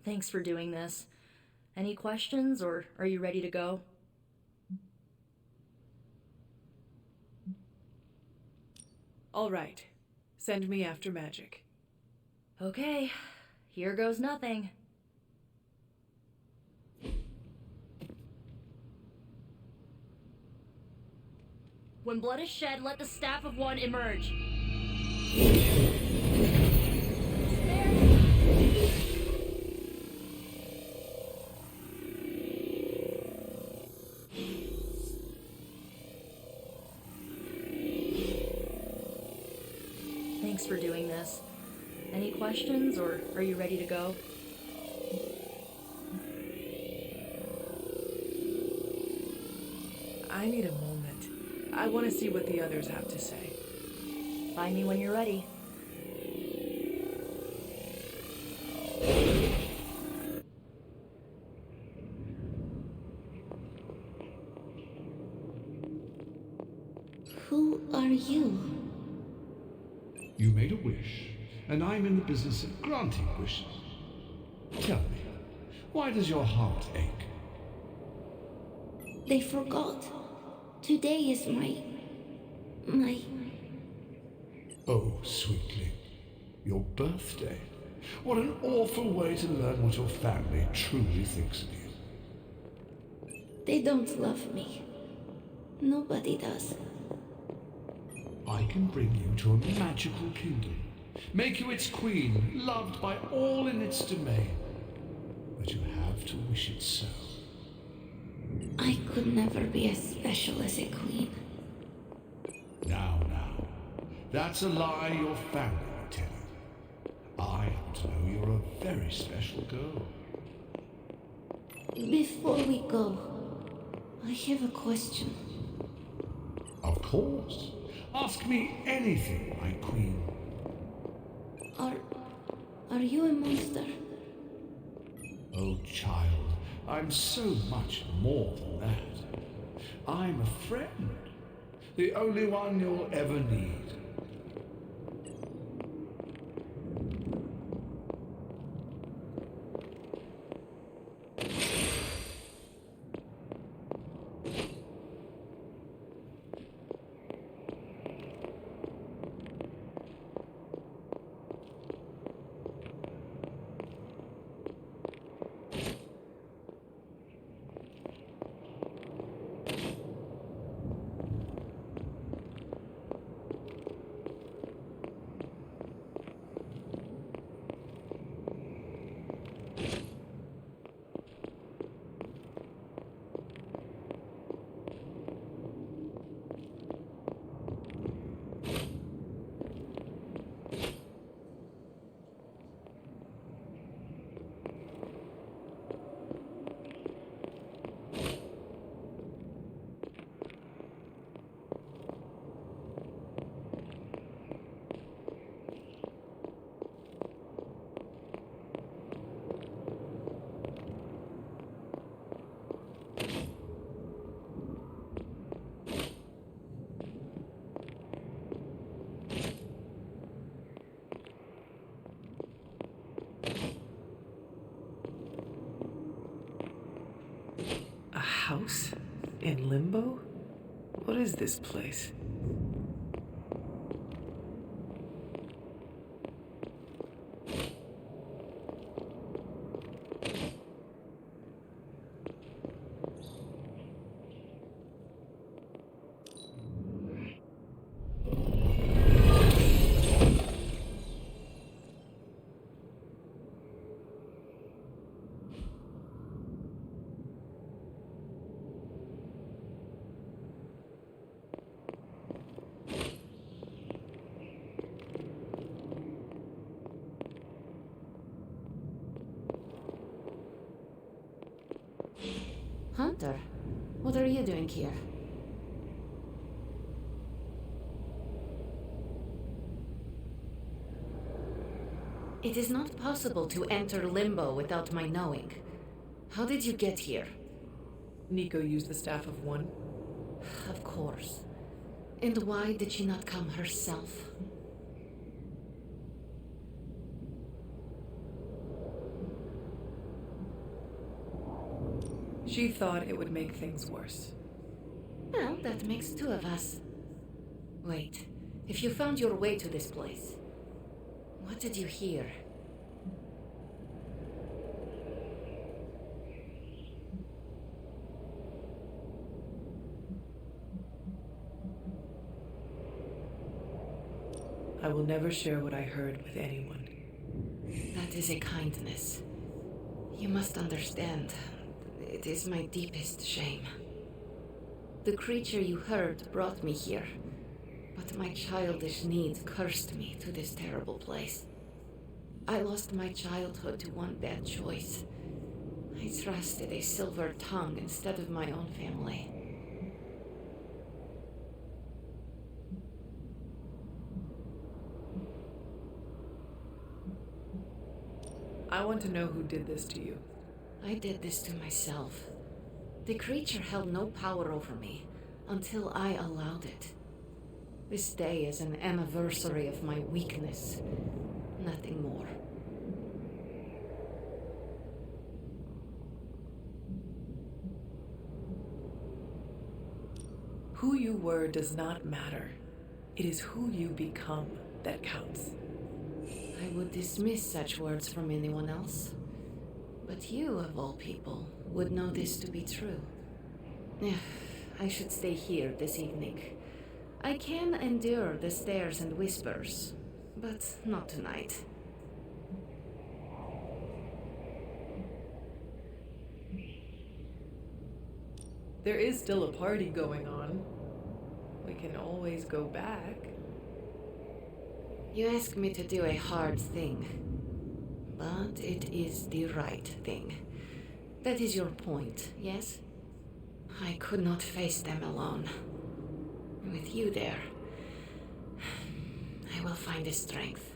Thanks for doing this. Any questions, or are you ready to go? All right. Send me after Magik. Okay, here goes nothing. When blood is shed, let the staff of one emerge. Thanks for doing this. Any questions, or are you ready to go? I need a moment. I want to see what the others have to say. Find me when you're ready. Who are you? You made a wish, and I'm in the business of granting wishes. Tell me, why does your heart ache? They forgot. Today is my... Oh, sweetling, your birthday. What an awful way to learn what your family truly thinks of you. They don't love me. Nobody does. I can bring you to a magical kingdom, make you its queen, loved by all in its domain. But you have to wish it so. I could never be as special as a queen. Now, that's a lie your family would tell you. I happen to know you're a very special girl. Before we go, I have a question. Of course. Ask me anything, my queen. Are you a monster? Oh, child, I'm so much more than that. I'm a friend. The only one you'll ever need. house? In limbo? What is this place? Hunter, what are you doing here? It is not possible to enter limbo without my knowing. How did you get here? Nico used the Staff of One. Of course. And why did she not come herself? She thought it would make things worse. Well, that makes two of us. Wait, if you found your way to this place, what did you hear? I will never share what I heard with anyone. That is a kindness. You must understand. It is my deepest shame. The creature you heard brought me here, but my childish need cursed me to this terrible place. I lost my childhood to one bad choice. I trusted a silver tongue instead of my own family. I want to know who did this to you. I did this to myself. The creature held no power over me until I allowed it. This day is an anniversary of my weakness. Nothing more. Who you were does not matter. It is who you become that counts. I would dismiss such words from anyone else. But you, of all people, would know this to be true. I should stay here this evening. I can endure the stares and whispers, but not tonight. There is still a party going on. We can always go back. You ask me to do a hard thing. But it is the right thing. That is your point, yes? I could not face them alone. With you there, I will find the strength.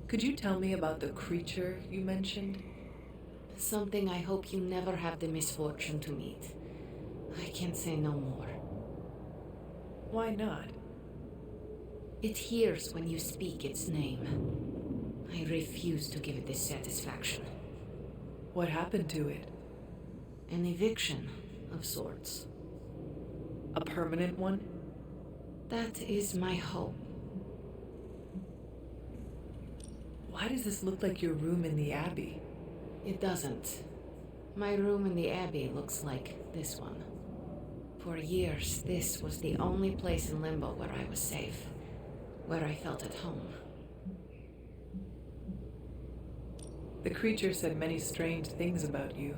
Could you tell me about the creature you mentioned? Something I hope you never have the misfortune to meet. I can say no more. Why not? It hears when you speak its name. I refuse to give it this satisfaction. What happened to it? An eviction of sorts. A permanent one? That is my hope. Why does this look like your room in the Abbey? It doesn't. My room in the Abbey looks like this one. For years, this was the only place in Limbo where I was safe, where I felt at home. The creature said many strange things about you.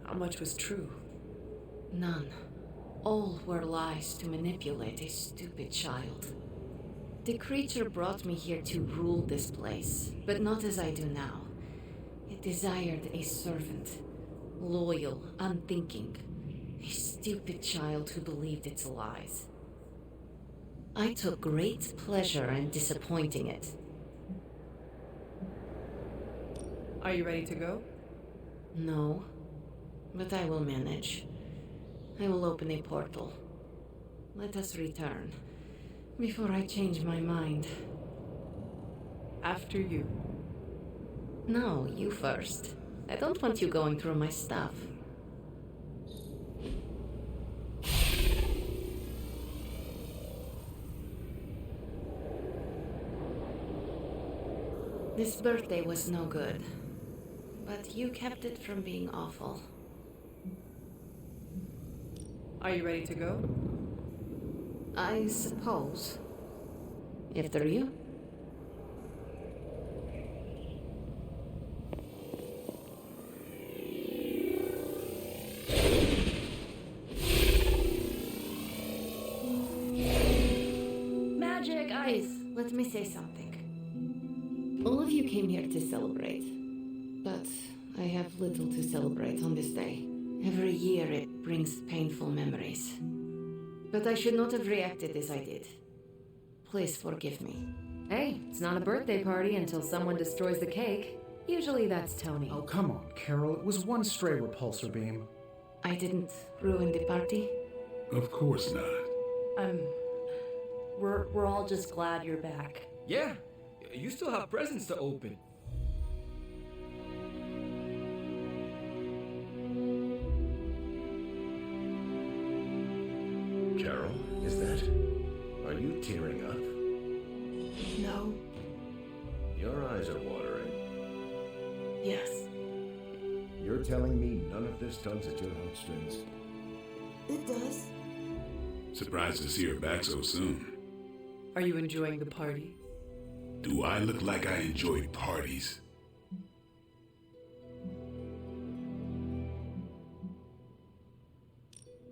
How much was true? None. All were lies to manipulate a stupid child. The creature brought me here to rule this place, but not as I do now. It desired a servant, loyal, unthinking, a stupid child who believed its lies. I took great pleasure in disappointing it. Are you ready to go? No, but I will manage. I will open a portal. Let us return. Before I change my mind. After you. No, you first. I don't want you going through my stuff. This birthday was no good, but you kept it from being awful. Are you ready to go? I suppose. After you? Magic ice! Let me say something. All of you came here to celebrate, but I have little to celebrate on this day. Every year it brings painful memories. But I should not have reacted as I did. Please forgive me. Hey, it's not a birthday party until someone destroys the cake. Usually that's Tony. Oh, come on, Carol. It was one stray repulsor beam. I didn't ruin the party? Of course not. We're all just glad you're back. Yeah, you still have presents to open. Carol, is that... Are you tearing up? No. Your eyes are watering. Yes. You're telling me none of this tugs at your heartstrings? It does. Surprised to see her back so soon. Are you enjoying the party? Do I look like I enjoy parties?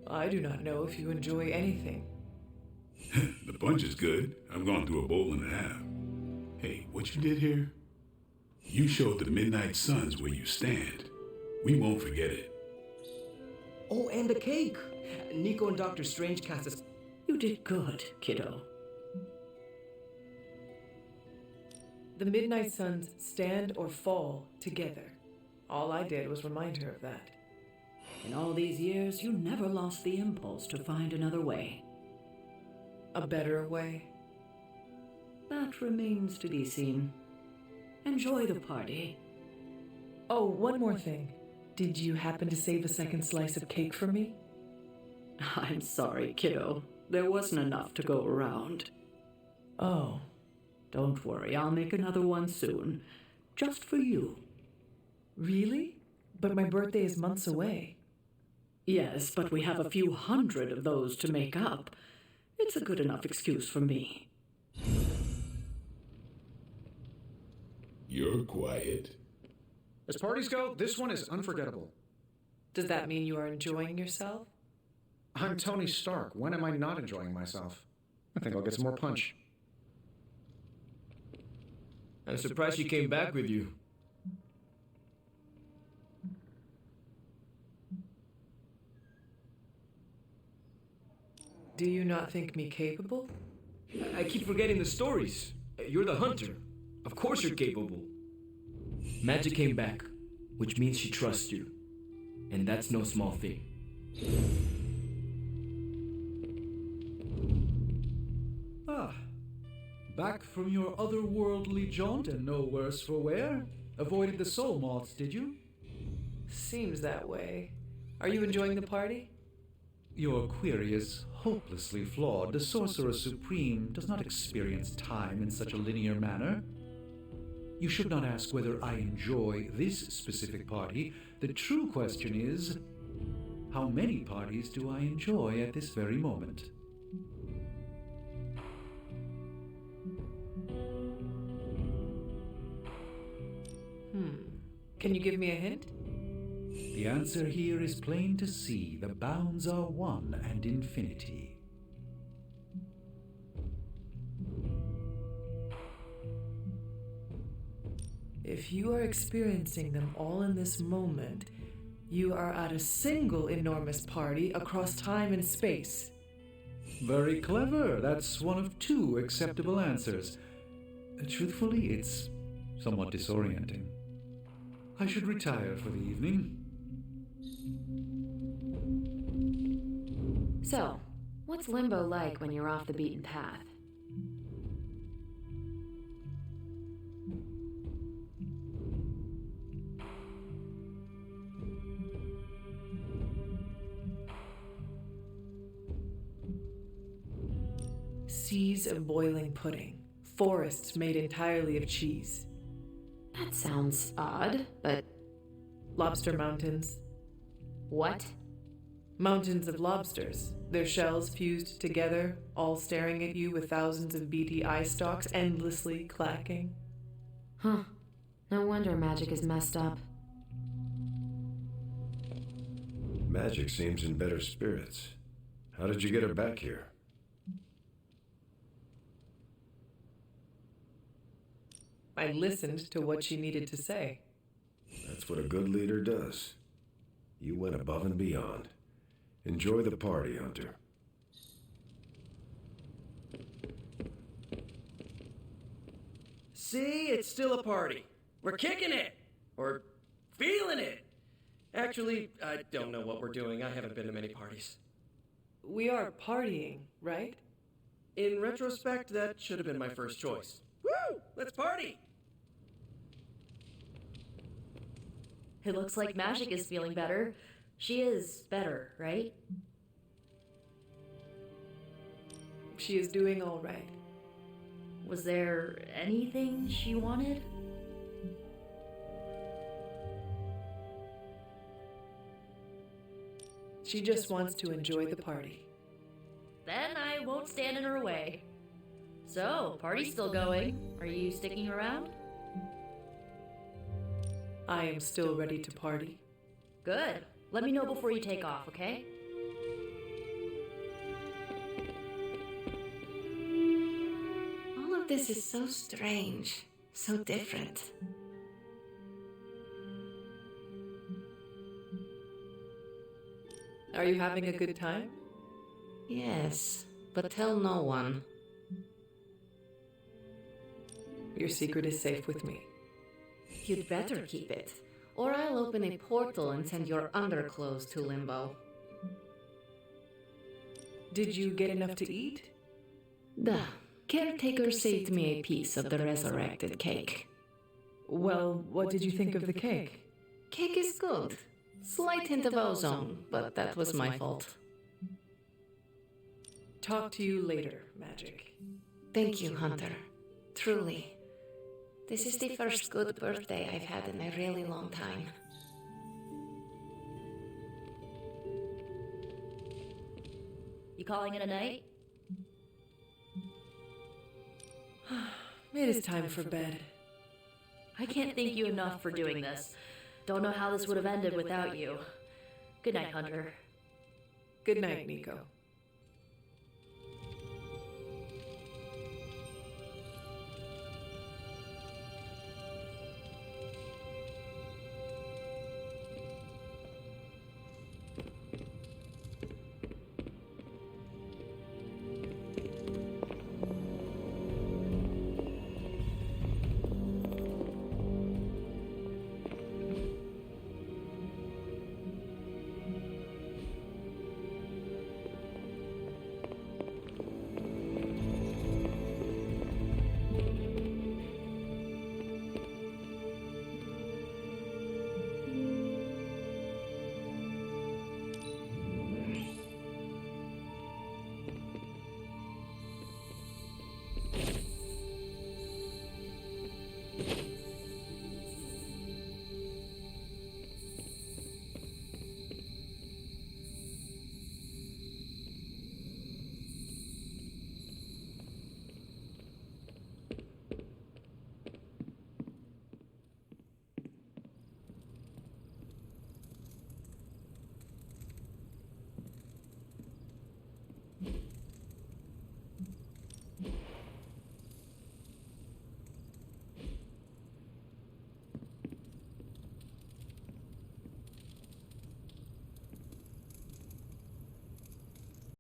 I do not know if you enjoy anything. The punch is good. I've gone through a bowl and a half. Hey, what you did here? You showed the Midnight Suns where you stand. We won't forget it. Oh, and the cake! Nico and Dr. Strange cast us. You did good, kiddo. The Midnight Suns stand or fall together. All I did was remind her of that. In all these years, you never lost the impulse to find another way. A better way? That remains to be seen. Enjoy the party. Oh, one more thing. Did you happen to save a second slice of cake for me? I'm sorry, kiddo. There wasn't enough to go around. Oh. Don't worry, I'll make another one soon. Just for you. Really? But my birthday is months away. Yes, but we have a few hundred of those to make up. It's a good enough excuse for me. You're quiet. As parties go, this one is unforgettable. Does that mean you are enjoying yourself? I'm Tony Stark. When am I not enjoying myself? I think I'll get some more punch. I'm surprised she came back with you. Do you not think me capable? I keep forgetting the stories. You're the hunter. Of course you're capable. Magic came back, which means she trusts you. And that's no small thing. Back from your otherworldly jaunt and no worse for wear? Avoided the soul moths, did you? Seems that way. Are you enjoying the party? Your query is hopelessly flawed. The Sorcerer Supreme does not experience time in such a linear manner. You should not ask whether I enjoy this specific party. The true question is, how many parties do I enjoy at this very moment? Can you give me a hint? The answer here is plain to see. The bounds are one and infinity. If you are experiencing them all in this moment, you are at a single enormous party across time and space. Very clever. That's one of two acceptable answers. Truthfully, it's somewhat disorienting. I should retire for the evening. So, what's Limbo like when you're off the beaten path? seas of boiling pudding, forests made entirely of cheese. That sounds odd, but... Lobster mountains. What? Mountains of lobsters, their shells fused together, all staring at you with thousands of beady eye stalks endlessly clacking. Huh. No wonder magic is messed up. Magic seems in better spirits. How did you get her back here? I listened to what she needed to say. That's what a good leader does. You went above and beyond. Enjoy the party, Hunter. See, it's still a party. We're kicking it. Or feeling it. Actually, I don't know what we're doing. I haven't been to many parties. We are partying, right? In retrospect, that should have been my first choice. Woo! Let's party! It looks like Magic is feeling better. She is better, right? She is doing all right. Was there anything she wanted? She just wants to enjoy the party. Then I won't stand in her way. So, party's still going. Are you sticking around? I am still ready to party. Good. Let me know before you take off, okay? All of this is so strange, so different. Are you having a good time? Yes, but tell no one. Your secret is safe with me. You'd better keep it, or I'll open a portal and send your underclothes to Limbo. Did you get enough to eat? The caretaker saved me a piece of the resurrected cake. Well, what did you think of the cake? Cake is good. Slight hint of ozone, but that was my fault. Talk to you later, Magic. Thank you, Hunter. Truly. This is the first good birthday I've had in a really long time. You calling it a night? It is time for bed. I can't thank you enough for doing this. Don't know how this would have ended without you. Good night, Hunter. Good night, Nico.